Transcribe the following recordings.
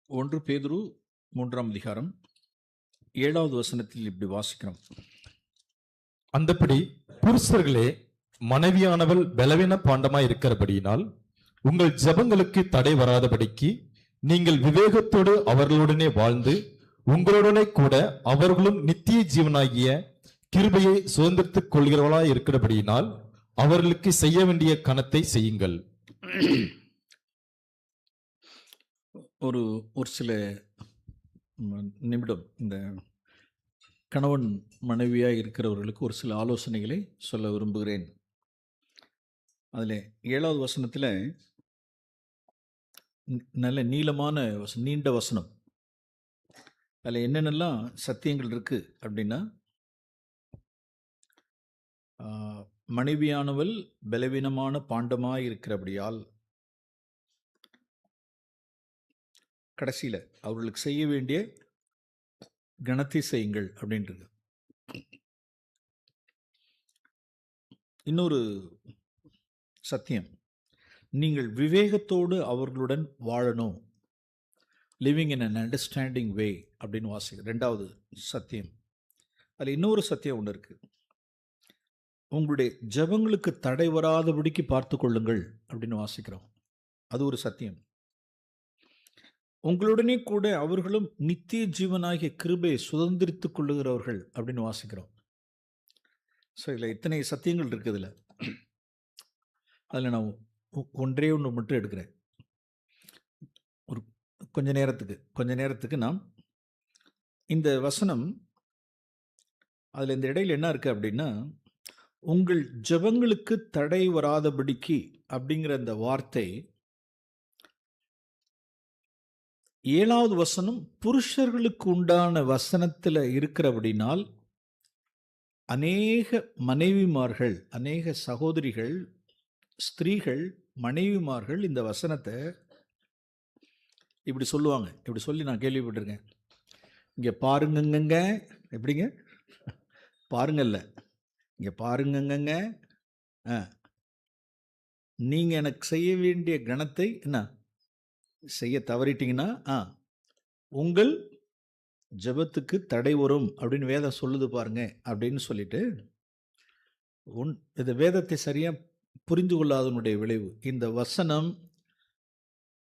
ஒன்று பேதுரு 3ஆம் அதிகாரம் 7வது வசனத்தில் இப்படி வாசிக்கிறோம். அந்தப்படி புருஷர்களே, மனைவியானவள் பலவீன பாண்டமாய் இருக்கிறபடியினால் உங்கள் ஜெபங்களுக்கு தடை வராதபடிக்கு நீங்கள் விவேகத்தோடு அவர்களுடனே வாழ்ந்து உங்களுடனே கூட அவர்களும் நித்திய ஜீவனாகிய கிருபையை சுதந்திரத்துக் கொள்கிறவர்களாய் இருக்கிறபடியினால் அவர்களுக்கு செய்ய வேண்டிய கணத்தை செய்யுங்கள். ஒரு சில நிமிடம் இந்த கணவன் மனைவியாக இருக்கிறவர்களுக்கு ஒரு சில ஆலோசனைகளை சொல்ல விரும்புகிறேன். அதில் 7வது வசனத்தில் நல்ல நீளமான நீண்ட வசனம். அதில் என்னென்னலாம் சத்தியங்கள் இருக்குது அப்படின்னா, மனைவியானவள் பலவீனமான பாண்டமாக இருக்கிறபடியால் கடைசியில் அவர்களுக்கு செய்ய வேண்டிய கணத்தை செய்யுங்கள் அப்படின்றது. இன்னொரு சத்தியம், நீங்கள் விவேகத்தோடு அவர்களுடன் வாழணும், லிவிங் இன் அன் அண்டர்ஸ்டாண்டிங் வே அப்படின்னு வாசிக்க 2வது சத்தியம். அதில் இன்னொரு சத்தியம் ஒன்று இருக்குது, உங்களுடைய ஜெபங்களுக்கு தடை வராதபடிக்கு பார்த்து கொள்ளுங்கள் அப்படின்னு வாசிக்கிறோம். அது ஒரு சத்தியம். உங்களுடனே கூட அவர்களும் நித்திய ஜீவனாகிய கிருபையை சுதந்திரித்துக் கொள்ளுகிறவர்கள் அப்படின்னு வாசிக்கிறோம். ஸோ இதில் இத்தனை சத்தியங்கள் இருக்குதுல்ல, அதில் நான் ஒன்றே ஒன்று மட்டும் எடுக்கிறேன். ஒரு கொஞ்ச நேரத்துக்கு நாம் இந்த வசனம் அதில் இந்த இடையில் என்ன இருக்குது அப்படின்னா, உங்கள் ஜெபங்களுக்கு தடை வராதபடிக்கு அப்படிங்கிற அந்த வார்த்தை 7வது வசனம் புருஷர்களுக்கு உண்டான வசனத்தில் இருக்கிறபடினால் அநேக மனைவிமார்கள், அநேக சகோதரிகள், ஸ்திரீகள், மனைவிமார்கள் இந்த வசனத்தை இப்படி சொல்லுவாங்க. இப்படி சொல்லி நான் கேள்விப்பட்டிருக்கேன். இங்கே பாருங்கங்க, எப்படிங்க பாருங்கல்ல, இங்கே பாருங்கங்க, நீங்கள் எனக்கு செய்ய வேண்டிய கணத்தை என்ன செய்ய தவறிட்டீங்கன்னா உங்கள் ஜெபத்துக்கு தடை வரும் அப்படின்னு வேதம் சொல்லுது பாருங்க அப்படின்னு சொல்லிட்டு, இந்த வேதத்தை சரியாக புரிந்து கொள்ளாதனுடைய விளைவு. இந்த வசனம்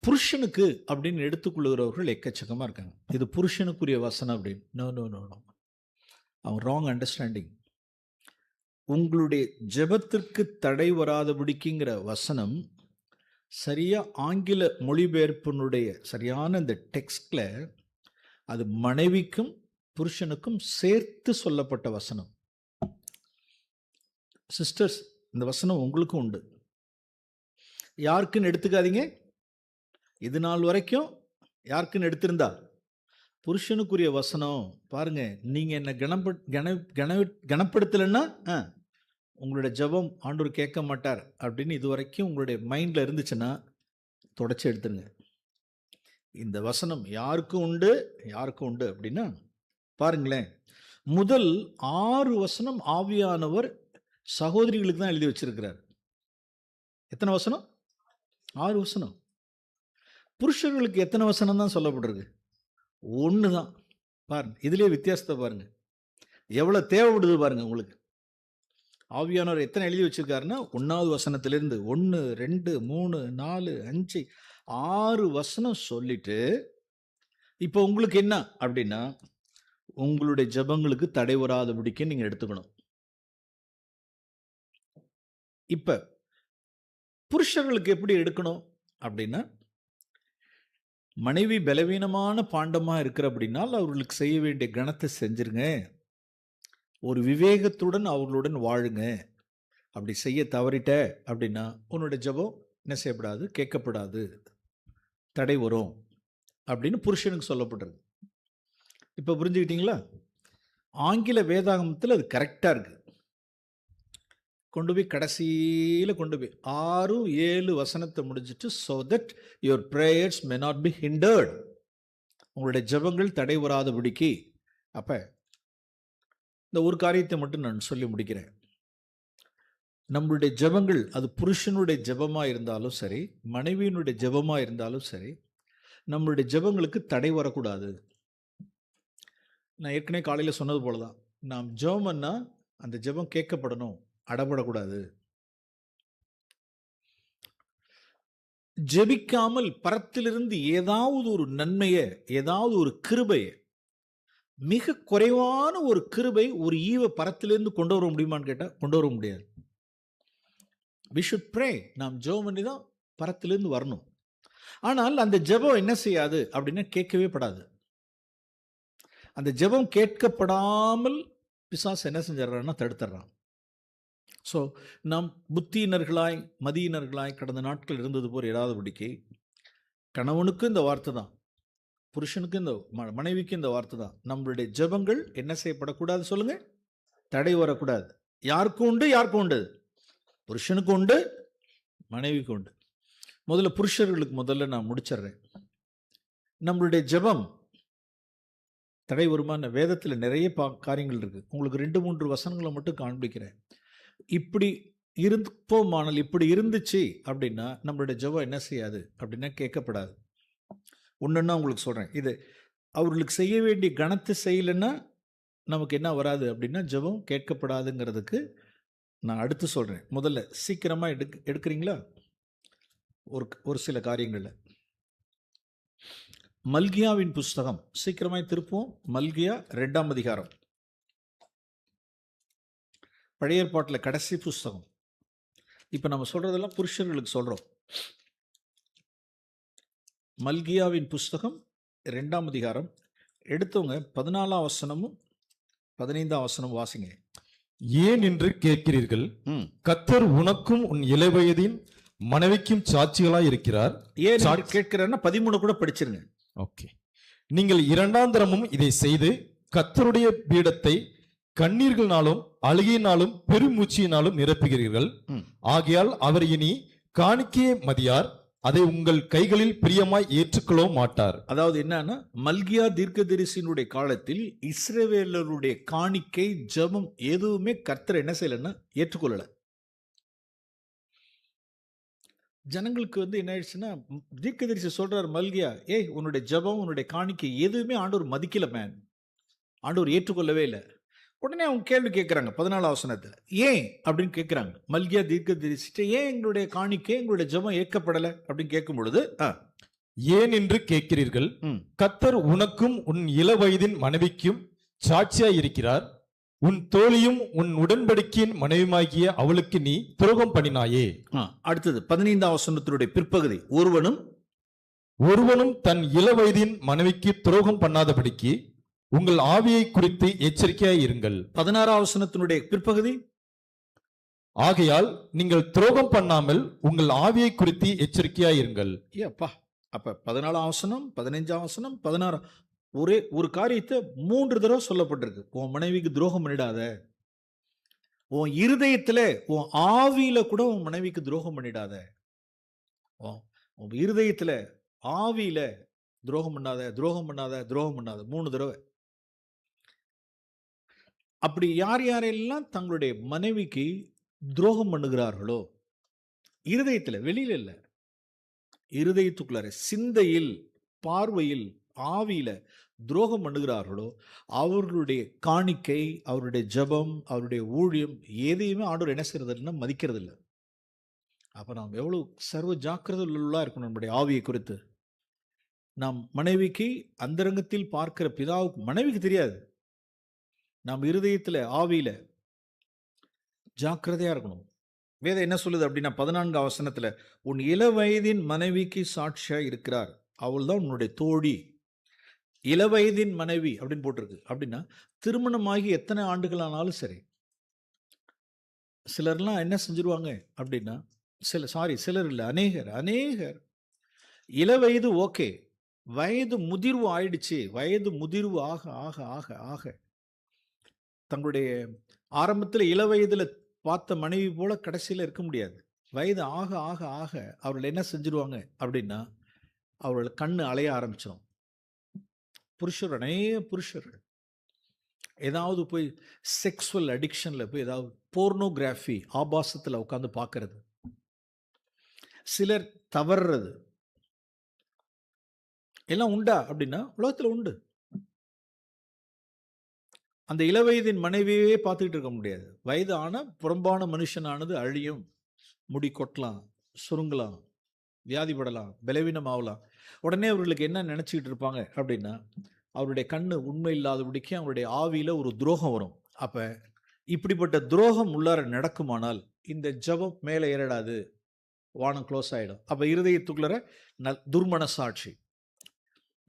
புருஷனுக்கு அப்படின்னு எடுத்துக்கொள்ளுகிறவர்கள் எக்கச்சக்கமாக இருக்காங்க. இது புருஷனுக்குரிய வசனம் அப்படின்னு. நோ நோ நோ நோ, அவங்க ராங் அண்டர்ஸ்டாண்டிங். உங்களுடைய ஜெபத்திற்கு தடை வராதபடிக்குங்கிற வசனம் சரியாக ஆங்கில மொழிபெயர்ப்பினுடைய சரியான இந்த டெக்ஸ்டில் அது மனைவிக்கும் புருஷனுக்கும் சேர்த்து சொல்லப்பட்ட வசனம். சிஸ்டர்ஸ், இந்த வசனம் உங்களுக்கும் உண்டு, யாருக்குன்னு எடுத்துக்காதீங்க. இது நாள் வரைக்கும் யாருக்குன்னு எடுத்திருந்தா புருஷனுக்குரிய வசனம். பாருங்க, நீங்கள் என்ன கனப்படுத்தலைன்னா உங்களுடைய ஜெபம் ஆண்டவர் கேட்க மாட்டார் அப்படின்னு இது வரைக்கும் உங்களுடைய மைண்டில் இருந்துச்சுன்னா தொடச்சி எடுத்துருங்க. இந்த வசனம் யாருக்கும் உண்டு அப்படின்னா பாருங்களேன், முதல் 6 வசனம் ஆவியானவர் சகோதரிகளுக்கு தான் எழுதி வச்சிருக்கிறார். எத்தனை வசனம்? 6 வசனம். புருஷர்களுக்கு எத்தனை வசனம் தான் சொல்லப்பட்டிருக்கு? 1 தான். பாருங்க, இதுலேயே வித்தியாசத்தை பாருங்க, எவ்வளோ தேவைப்படுது பாருங்க உங்களுக்கு. ஆவியானவர் எத்தனை எழுதி வச்சிருக்காருன்னா 1வது வசனத்திலிருந்து 1, 2, 3, 4, 5, 6 வசனம் சொல்லிட்டு, இப்போ உங்களுக்கு என்ன அப்படின்னா, உங்களுடைய ஜெபங்களுக்கு தடை வராதபடிக்கு நீங்கள் எடுத்துக்கணும். இப்போ புருஷர்களுக்கு எப்படி எடுக்கணும் அப்படின்னா, மனைவி பலவீனமான பாண்டமாக இருக்கிற அப்படின்னால் அவர்களுக்கு செய்ய வேண்டிய கணத்தை செஞ்சிருங்க, ஒரு விவேகத்துடன் அவர்களுடன் வாழுங்க. அப்படி செய்ய தவறிட்ட அப்படின்னா உன்னோட ஜெபம் என்ன செய்யப்படாது, கேட்கப்படாது, தடை வரும் அப்படின்னு புருஷனுக்கு சொல்லப்படுறது. இப்போ புரிஞ்சுக்கிட்டீங்களா? ஆங்கில வேதாகமத்தில் அது கரெக்டாக இருக்குது. கொண்டு போய் கடைசியில் 6, 7 வசனத்தை முடிஞ்சிட்டு, so that your prayers may not be hindered, உங்களுடைய ஜெபங்கள் தடை வராதபடிக்கு. அப்போ இந்த ஒரு காரியத்தை மட்டும் நான் சொல்லி முடிக்கிறேன். நம்மளுடைய ஜெபங்கள், அது புருஷனுடைய ஜெபமாக இருந்தாலும் சரி, மனைவியினுடைய ஜெபமாக இருந்தாலும் சரி, நம்மளுடைய ஜெபங்களுக்கு தடை வரக்கூடாது. நான் ஏற்கனவே காலையில் சொன்னது போல தான், நாம் ஜெபம் பண்ணா அந்த ஜெபம் கேட்கப்படணும், அடப்படக்கூடாது. ஜெபிக்காமல் பரத்திலிருந்து ஏதாவது ஒரு நன்மையை, ஏதாவது ஒரு கிருபையை, மிக குறைவான ஒரு கிருபை, ஒரு ஈவை பரத்திலிருந்து கொண்டு வர முடியுமான்னு கேட்டால் கொண்டு வர முடியாது. we should pray. நாம் ஜெபம் பண்ணி தான் பரத்திலிருந்து வரணும். ஆனால் அந்த ஜெபம் என்ன செய்யாது அப்படின்னா கேட்கவே படாது. அந்த ஜெபம் கேட்கப்படாமல் பிசாசு என்ன செஞ்சிடறான்னா தடுத்துறான். ஸோ நாம் புத்தியினர்களாய் மதியினர்களாய் கடந்த நாட்கள் இருந்தது போல் இராதபடிக்கு, கணவனுக்கும் இந்த வார்த்தை தான், புருஷனுக்கும் இந்த மனைவிக்கும் இந்த வார்த்தை தான், நம்மளுடைய ஜெபங்கள் என்ன செய்யப்படக்கூடாது சொல்லுங்க, தடை வரக்கூடாது. யாருக்கும் உண்டு, யாருக்கும் உண்டு, புருஷனுக்கு உண்டு, மனைவிக்கு உண்டு. முதல்ல புருஷர்களுக்கு முதல்ல நான் முடிச்சிடுறேன். நம்மளுடைய ஜெபம் தடை வருமான வேதத்தில் நிறைய காரியங்கள் இருக்கு. உங்களுக்கு 2-3 வசனங்களை மட்டும் காண்பிக்கிறேன். இப்படி இருப்போமானால், இப்படி இருந்துச்சு அப்படின்னா நம்மளுடைய ஜெபம் என்ன செய்யாது அப்படின்னா கேட்கப்படாது. ஒன்றுன்னா உங்களுக்கு சொல்றேன், இது அவர்களுக்கு செய்ய வேண்டிய கணத்தை செய்யலைன்னா நமக்கு என்ன வராது அப்படின்னா ஜெபம் கேட்கப்படாதுங்கிறதுக்கு நான் அடுத்து சொல்றேன். முதல்ல சீக்கிரமா எடுக்கிறீங்களா? ஒரு சில காரியங்கள்ல மல்கியாவின் புஸ்தகம், சீக்கிரமாய் திருப்போம். மல்கியா 2ஆம் அதிகாரம், பழைய ஏற்பாட்டில் கடைசி புஸ்தகம். இப்போ நம்ம சொல்றதெல்லாம் புருஷர்களுக்கு சொல்றோம். மல்கியாவின் புஸ்தகம் 2ஆம் அதிகாரம், எடுத்தவங்க 14ஆம் வசனமும் 15ஆம் வசனம் வாசிங்க. ஏன் என்று கேட்கிறீர்கள், கர்த்தர் உனக்கும் உன் இளவயதின் மனைவிக்கும் சாட்சிகளாய் இருக்கிறார். ஏன் கேட்கிறாருன்னா 13 கூட படிச்சிருங்க. ஓகே. நீங்கள் 2ஆம் தரமும் இதை செய்து கர்த்தருடைய பீடத்தை கண்ணீர்களினாலும் அழுகையினாலும் பெருமூச்சியினாலும் நிரப்புகிறீர்கள். ஆகையால் அவர் இனி காணிக்கையை மதியார், அதை உங்கள் கைகளில் பிரியமாய் ஏற்றுக்கொள்ள மாட்டார். அதாவது என்னன்னா, மல்கியா தீர்க்கதரிசியினுடைய காலத்தில் இஸ்ரவேலருடைய காணிக்கை, ஜெபம் எதுவுமே கர்த்தர் என்ன செய்யலன்னா ஏற்றுக்கொள்ளல. ஜனங்களுக்கு என்ன ஆயிடுச்சுன்னா, தீர்க்கதரிசி சொல்றார் மல்கியா, ஏய் உன்னுடைய ஜெபம், உன்னுடைய காணிக்கை எதுவுமே ஆண்டவர் மதிக்கல மேன், ஆண்டவர் ஏற்றுக்கொள்ளவே இல்லை. உடனே அவங்க கேள்வி கேட்குறாங்க 14ஆம் வசனத்தில், ஏன் அப்படின்னு கேட்குறாங்க. மல்கியா தீர்க்கதரிசிட்ட ஏன் எங்களுடைய காணிக்கை, எங்களுடைய ஜெபம் ஏற்கப்படலை அப்படின்னு கேட்கும் பொழுது, ஏன் என்று கேட்கிறீர்கள், கர்த்தர் உனக்கும் உன் இளவயதின் மனைவிக்கும் சாட்சியாய் இருக்கிறார். உன் தோழியும் உன் உடன்படிக்கையின் மனைவியாகிய அவளுக்கு நீ துரோகம் பண்ணினாயே. அடுத்தது 15ஆம் வசனத்தினுடைய பிற்பகுதி, ஒருவனும் தன் இளவயதின் மனைவிக்கு துரோகம் பண்ணாதபடிக்கு உங்கள் ஆவியை குறித்து எச்சரிக்கையாய் இருங்கள். 16ஆம் வசனத்தினுடைய பிற்பகுதி, ஆகையால் நீங்கள் துரோகம் பண்ணாமல் உங்கள் ஆவியை குறித்து எச்சரிக்கையாய் இருங்கள். ஏப்பா, அப்ப 14ஆம் வசனம், 15ஆம் வசனம், 16, ஒரே ஒரு காரியத்தை 3 தடவை சொல்லப்பட்டிருக்கு. உன் மனைவிக்கு துரோகம் பண்ணிடாத. உன் இருதயத்துல, உன் ஆவியில கூட உன் மனைவிக்கு துரோகம் பண்ணிடாத. உன் இருதயத்துல, ஆவியில துரோகம் பண்ணாத, துரோகம் பண்ணாத, துரோகம் பண்ணாத. 3 தடவை. அப்படி யார் யாரெல்லாம் தங்களுடைய மனைவிக்கு துரோகம் பண்ணுகிறார்களோ, இருதயத்துல, வெளியில இல்ல, இருதயத்துக்குள்ளார, சிந்தையில், பார்வையில், ஆவியில துரோகம் பண்ணுகிறார்களோ, அவர்களுடைய காணிக்கை, அவருடைய ஜெபம், அவருடைய ஊழியம் எதையுமே ஆண்டவர் என்ன செய்யறது இல்லைன்னா மதிக்கிறது இல்லை. அப்ப நாம் எவ்வளவு சர்வ ஜாக்கிரதை உள்ளா இருக்கணும் நம்முடைய ஆவியை குறித்து. நாம் மனைவிக்கு அந்தரங்கத்தில் பார்க்கிற பிதாவுக்கு, மனைவிக்கு தெரியாது. நாம் இருதயத்துல, ஆவியில ஜாக்கிரதையா இருக்கணும். வேதம் என்ன சொல்லுது அப்படின்னா 14ஆம் வசனத்துல, உன் இளவயதின் மனைவிக்கு சாட்சியா இருக்கிறார், அவள் தான் உன்னுடைய தோழி. இளவயதின் மனைவி அப்படின்னு போட்டிருக்கு. அப்படின்னா திருமணமாகி எத்தனை ஆண்டுகள் ஆனாலும் சரி, சிலர்லாம் என்ன செஞ்சிருவாங்க அப்படின்னா, சிலர் இல்லை, அநேகர் இளவயது ஓகே, வயது முதிர்வு ஆயிடுச்சு, வயது முதிர்வு ஆக ஆக ஆக ஆக தங்களுடைய ஆரம்பத்தில் இளவயதுல பார்த்த மனைவி போல கடைசியில் இருக்க முடியாது. வயது ஆக ஆக ஆக அவர்கள் என்ன செஞ்சிருவாங்க அப்படின்னா, அவர்கள் கண்ணு அலைய ஆரம்பிச்சிடும். அநேக புருஷர்கள் ஏதாவது போய் செக்ஸுவல் அடிக்ஷன்ல போய் ஏதாவது போர்னோகிராஃபி, ஆபாசத்தில் உட்காந்து பார்க்கறது, சிலர் தவறுறது, எல்லாம் உண்டா அப்படின்னா உலகத்துல உண்டு. அந்த இளவயதின் மனைவியே பார்த்துக்கிட்டு இருக்க முடியாது. வயது ஆன புறம்பான மனுஷனானது அழியும், முடி கொட்டலாம், சுருங்கலாம், வியாதிப்படலாம், பலவீனம் ஆகலாம். உடனே அவர்களுக்கு என்ன நினைச்சுக்கிட்டு இருப்பாங்க அப்படின்னா, அவருடைய கண்ணு உண்மை இல்லாதபடிக்கு அவருடைய ஆவியில ஒரு துரோகம் வரும். அப்ப இப்படிப்பட்ட துரோகம் உள்ளார நடக்குமானால் இந்த ஜெபம் மேலே ஏறடாது, வானம் க்ளோஸ் ஆயிடும். அப்ப இருதயத்துக்குள்ளற துர்மனசாட்சி.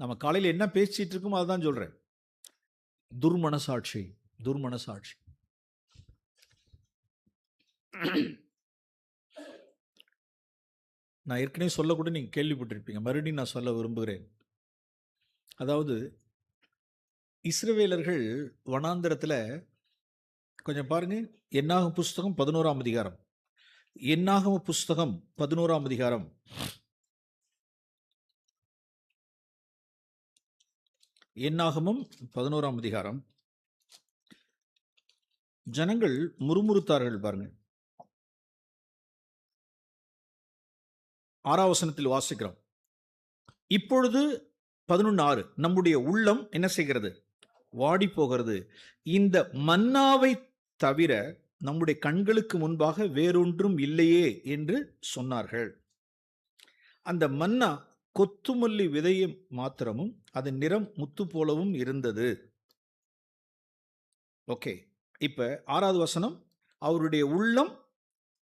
நம்ம காலையில என்ன பேசிட்டு இருக்கோமோ அதுதான் சொல்றேன். துர்மனசாட்சி, துர்மனசாட்சி. நான் ஏற்கனவே சொல்லக்கூட நீங்க கேள்விப்பட்டிருப்பீங்க. மறுபடியும் நான் சொல்ல விரும்புகிறேன். அதாவது இஸ்ரவேலர்கள் வனாந்தரத்துல கொஞ்சம் பாருங்க. என்னாகும் புஸ்தகம் 11ஆம் அதிகாரம். என்னாகும் புஸ்தகம் 11ஆம் அதிகாரம். என்னாகமும் 11ஆம் அதிகாரம். ஜனங்கள் முறுமுறுத்தார்கள் பாருங்க. 6ஆம் வசனத்தில் வாசிக்கிறோம். இப்பொழுது 11:6 நம்முடைய உள்ளம் என்ன செய்கிறது? வாடி போகிறது. இந்த மன்னாவை தவிர நம்முடைய கண்களுக்கு முன்பாக வேறொன்றும் இல்லையே என்று சொன்னார்கள். அந்த மன்னா கொத்துமல்லி விதையும் மாத்திரமும் அதன் நிறம் முத்து போலவும் இருந்தது. ஓகே, இப்ப 6வது வசனம், அவருடைய உள்ளம்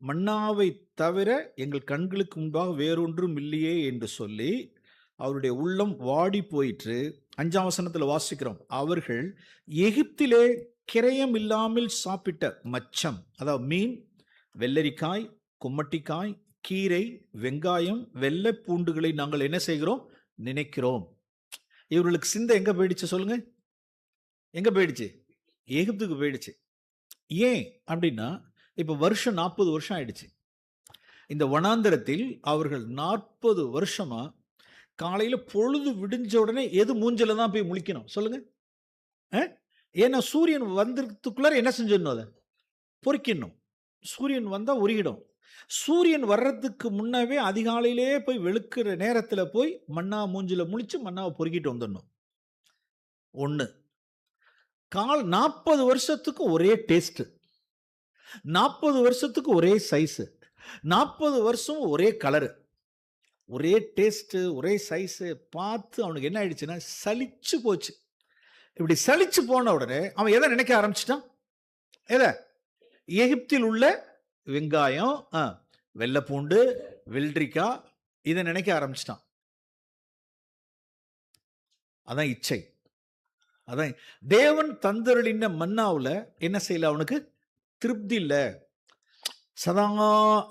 மன்னாவை தவிர எங்கள் கண்களுக்கு முன்பாக வேறொன்றும் இல்லையே என்று சொல்லி அவருடைய உள்ளம் வாடி போயிற்று. 5ஆம் வசனத்தில் வாசிக்கிறோம், அவர்கள் எகிப்திலே கிரயம் இல்லாமல் சாப்பிட்ட மச்சம், அதாவது மீன், வெள்ளரிக்காய், கும்மட்டிக்காய், கீரை, வெங்காயம், வெள்ளை பூண்டுகளை நாங்கள் என்ன செய்கிறோம்? நினைக்கிறோம். இவர்களுக்கு சிந்தை எங்க போயிடுச்சு சொல்லுங்க? எங்க போயிடுச்சு? எகிப்துக்கு போயிடுச்சு. ஏன் அப்படின்னா, இப்ப வருஷம் 40 வருஷம் ஆயிடுச்சு. இந்த வனாந்தரத்தில் அவர்கள் 40 வருஷமா காலையில பொழுது விடிஞ்ச உடனே எது மூஞ்சில தான் போய் முழிக்கணும் சொல்லுங்க? ஏன்னா சூரியன் வந்ததுக்குள்ளார என்ன செஞ்சிடணும்? அதை பொறிக்கணும். சூரியன் வந்தா உருகிடும். சூரியன் வர்றதுக்கு முன்னவே அதிகாலையிலே போய் வெளுக்கிற நேரத்தில் போய் மண்ணா மூஞ்சில முழிச்சு மண்ணாவை பொறுக்கிட்டு வந்துடணும். ஒன்று. 40 வருஷத்துக்கு ஒரே டேஸ்ட், 40 வருஷத்துக்கு ஒரே சைஸு, 40 வருஷம் ஒரே கலரு, ஒரே டேஸ்ட், ஒரே சைஸு பார்த்து அவனுக்கு என்ன ஆயிடுச்சுன்னா சலிச்சு போச்சு. இப்படி சலிச்சு போன உடனே அவன் எதை நினைக்க ஆரம்பிச்சிட்டான்? எதை? எகிப்தில் உள்ள வெங்காயம், வெள்ளைப்பூண்டு, வெள்ளரிக்காய், இதை நினைக்க ஆரம்பிச்சிட்டான். அதான் இச்சை. அதான் தேவன் தந்தருளின மன்னாவுல என்ன செய்யல, அவனுக்கு திருப்தி இல்லை. சதா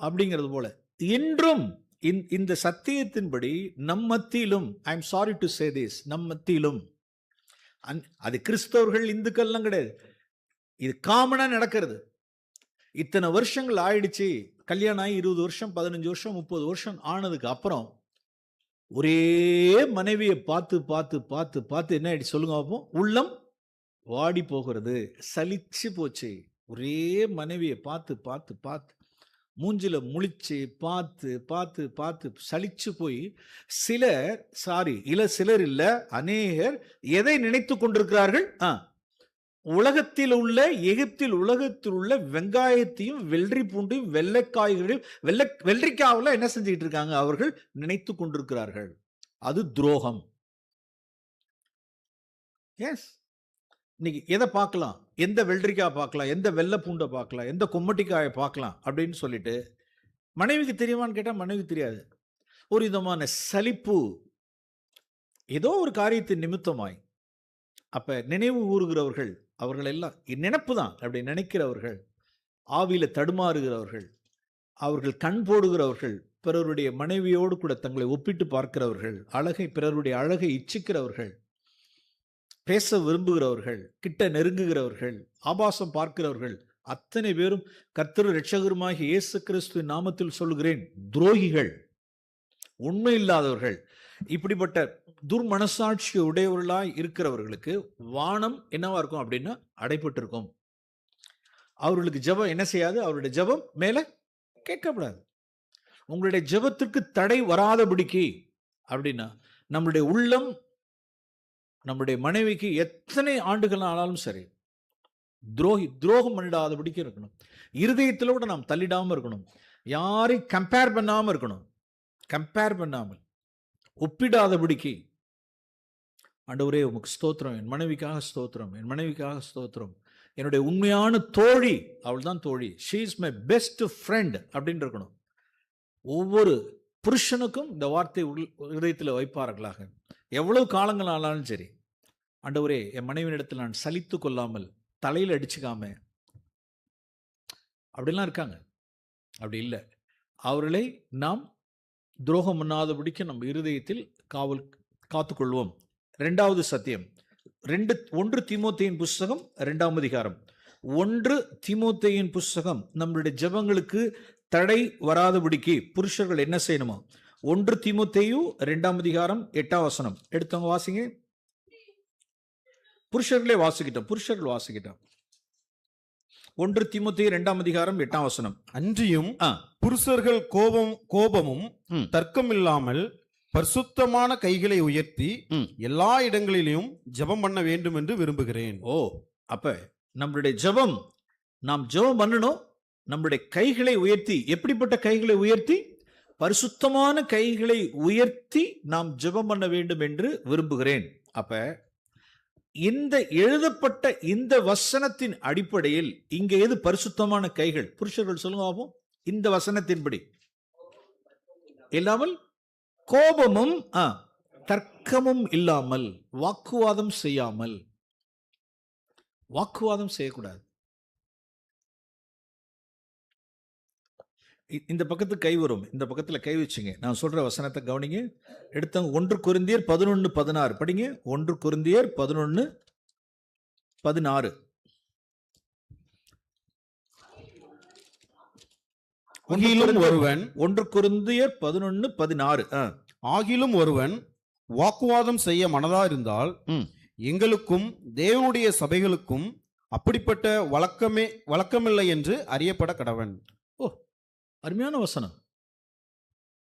அப்படிங்கிறது போல இன்றும் இந்த சத்தியத்தின்படி நம் மத்தியிலும், I am sorry to say this, நம் மத்தியிலும், அது கிறிஸ்தவர்கள் இந்துக்கள்லாம் கிடையாது, இது காமனா நடக்கிறது. இத்தனை வருஷங்கள் ஆயிடுச்சு, கல்யாணம் ஆகி 20 வருஷம் 15 வருஷம் 30 வருஷம் ஆனதுக்கு அப்புறம் ஒரே மனைவியை பார்த்து பார்த்து பார்த்து பார்த்து என்ன ஆயிடுச்சு சொல்லுங்க பார்ப்போம்? உள்ளம் வாடி போகிறது, சலிச்சு போச்சு. ஒரே மனைவியை பார்த்து பார்த்து பார்த்து மூஞ்சில முழிச்சு பார்த்து பார்த்து பார்த்து சலிச்சு போய் சிலர் இல்ல, அநேகர் எதை நினைத்து கொண்டிருக்கிறார்கள்? உலகத்தில் உள்ள, எகிப்தில் உலகத்தில் உள்ள வெங்காயத்தையும் வெள்ளரி பூண்டையும் வெள்ளைக்காய்களையும் வெள்ளரிக்காவில் என்ன செஞ்சுட்டு இருக்காங்க? அவர்கள் நினைத்து கொண்டிருக்கிறார்கள். அது துரோகம். எஸ், இன்னைக்கு எதை பார்க்கலாம்? எந்த வெள்ளரிக்காய் பார்க்கலாம், எந்த வெள்ளை பூண்டை பார்க்கலாம், எந்த கும்மட்டிக்காயை பார்க்கலாம் அப்படின்னு சொல்லிட்டு மனைவிக்கு தெரியுமான்னு கேட்டால் மனைவிக்கு தெரியாது. ஒரு விதமான சலிப்பு, ஏதோ ஒரு காரியத்தின் நிமித்தமாய். அப்ப நினைவு கூறுகிறவர்கள் அவர்கள் எல்லாம் நினைப்பு தான். அப்படி நினைக்கிறவர்கள், ஆவியில தடுமாறுகிறவர்கள், அவர்கள் கண் போடுகிறவர்கள், பிறருடைய மனைவியோடு கூட தங்களை ஒப்பிட்டு பார்க்கிறவர்கள், பிறருடைய அழகை இச்சிக்கிறவர்கள், பேச விரும்புகிறவர்கள், கிட்ட நெருங்குகிறவர்கள், ஆபாசம் பார்க்கிறவர்கள், அத்தனை பேரும் கர்த்தர் இரட்சகருமாகிய இயேசு கிறிஸ்துவின் நாமத்தில் சொல்லுகிறேன், துரோகிகள், உண்மை இல்லாதவர்கள். இப்படிப்பட்ட துர்மனசாட்சி உடையவர்களாய் இருக்கிறவர்களுக்கு வானம் என்னவா இருக்கும் அப்படின்னா அடைப்பட்டு இருக்கும். அவர்களுக்கு ஜெபம் என்ன செய்யாது? அவருடைய ஜெபம் மேல கேட்கப்படாது. உங்களுடைய ஜெபத்துக்கு தடை வராதபடிக்கு அப்படின்னா நம்முடைய உள்ளம் நம்முடைய மனைவிக்கு எத்தனை ஆண்டுகள் ஆனாலும் சரி துரோகம் பண்ணிடாதபடிக்கு இருக்கணும். இருதயத்தில் கூட நாம் தள்ளிடாம இருக்கணும். யாரையும் கம்பேர் பண்ணாம இருக்கணும். கம்பேர் பண்ணாமல், ஒப்பிடாதபடிக்கு, ஆண்டவரே உமக்கு ஸ்தோத்திரம், என் மனைவிக்காக ஸ்தோத்திரம், என் மனைவிக்காக ஸ்தோத்திரம், என்னுடைய உண்மையான தோழி, அவள் தான் தோழி, she is my best friend அப்படின்னு இருக்கணும். ஒவ்வொரு புருஷனுக்கும் இந்த வார்த்தை இதயத்தில் வைப்பார்களாக. எவ்வளவு காலங்கள் ஆனாலும் சரி, ஆண்டவரே என் மனைவியிடத்தில் நான் சலித்து கொள்ளாமல், தலையில் அடிச்சுக்காம, அப்படிலாம் இருக்காங்க. அப்படி இல்லை, அவர்களை நாம் துரோகம் பண்ணாதபடிக்கு நம்ம இருதயத்தில் காத்துக்கொள்வோம். 2வது சத்தியம், 1 தீமோத்தேயின் புஸ்தகம் 2ஆம் அதிகாரம். 1 தீமோத்தேயின் புஸ்தகம் நம்மளுடைய ஜெபங்களுக்கு தடை வராதபடிக்கு புருஷர்கள் என்ன செய்யணுமா? 1 தீமோத்தேயு 2ஆம் அதிகாரம் 8ஆம் வசனம் எடுத்தவங்க வாசிங்க. புருஷர்களே புருஷர்கள் வாசிக்கிட்டோம். 1 தீமோத்தேயு 2ஆம் அதிகாரம் 8ஆம் வசனம். அன்றியும் புருஷர்கள் கோபமும் தர்க்கமில்லாமல் பரிசுத்தமான கைகளை உயர்த்தி எல்லா இடங்களிலும் ஜெபம் பண்ண வேண்டும் என்று விரும்புகிறேன். அப்ப நம்மளுடைய ஜெபம், நாம் ஜெபம் பண்ணணும். நம்முடைய கைகளை உயர்த்தி, எப்படிப்பட்ட கைகளை உயர்த்தி? பரிசுத்தமான கைகளை உயர்த்தி நாம் ஜெபம் பண்ண வேண்டும் என்று விரும்புகிறேன். அப்ப இந்த எழுதப்பட்ட இந்த வசனத்தின் அடிப்படையில் இங்க எது பரிசுத்தமான கைகள்? புருஷர்கள் சொல்லுங்க பாப்போம். இந்த வசனத்தின்படி இல்லாமல் கோபமும் தர்க்கமும் இல்லாமல், வாக்குவாதம் செய்யாமல். வாக்குவாதம் செய்யக்கூடாது. இந்த பக்கத்துக்கு கை வரும், இந்த பக்கத்துல கை வச்சுங்க. நான் சொல்ற வசனத்தை கவனிங்க. எடுத்தவங்க 1 கொரிந்தியர் 11:16 படிங்க. 1 கொரிந்தியர் 11:16. ஆகிலும் ஒருவன் 1 கொரிந்தியர் 11:16. ஆகிலும் ஒருவன் வாக்குவாதம் செய்ய மனதா இருந்தால் எங்களுக்கும் தேவனுடைய சபைகளுக்கும் அப்படிப்பட்ட வழக்கமில்லை என்று அறியப்பட கடவன். அருமையான வசனம்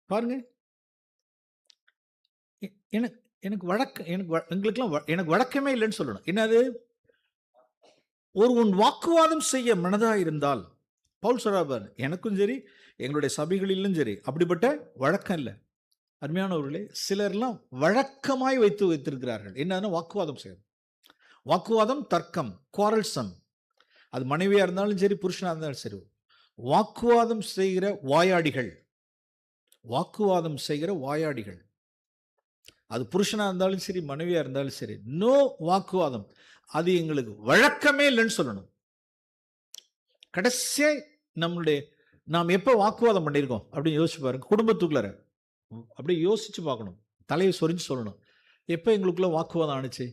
பாருங்க. எனக்கு வழக்கமே இல்லைன்னு சொல்லணும். என்னது? ஒருவன் வாக்குவாதம் செய்ய மனதா இருந்தால், பவுல் சொல்றார், எனக்கும் சரி எங்களுடைய சபைகளிலும் சரி அப்படிப்பட்ட வழக்கம் இல்லை. அருமையானவர்களே, சிலர்லாம் வழக்கமாய் வைத்திருக்கிறார்கள். என்னன்னா வாக்குவாதம் செய்யணும். வாக்குவாதம், தர்க்கம், குவாரல்சம். அது மனைவியா இருந்தாலும் சரி, புருஷனா இருந்தாலும் சரி, வாக்குவாதம் செய்கிற வாயாடிகள். வாக்குவாதம் செய்கிற வாயாடிகள். அது புருஷனா இருந்தாலும் சரி, மனைவியா இருந்தாலும் சரி, நோ வாக்குவாதம். அது எங்களுக்கு வழக்கமே இல்லைன்னு சொல்லணும். கடைசியா நாம் எப்ப வாக்குவாதம் பண்ணியிருக்கோம் அப்படின்னு யோசிச்சு பாருங்க. குடும்பத்துக்குள்ள அப்படியே யோசிச்சு பார்க்கணும். தலையை சொரிஞ்சு சொல்லணும், எப்ப எங்களுக்குள்ள வாக்குவாதம் ஆணுச்சு?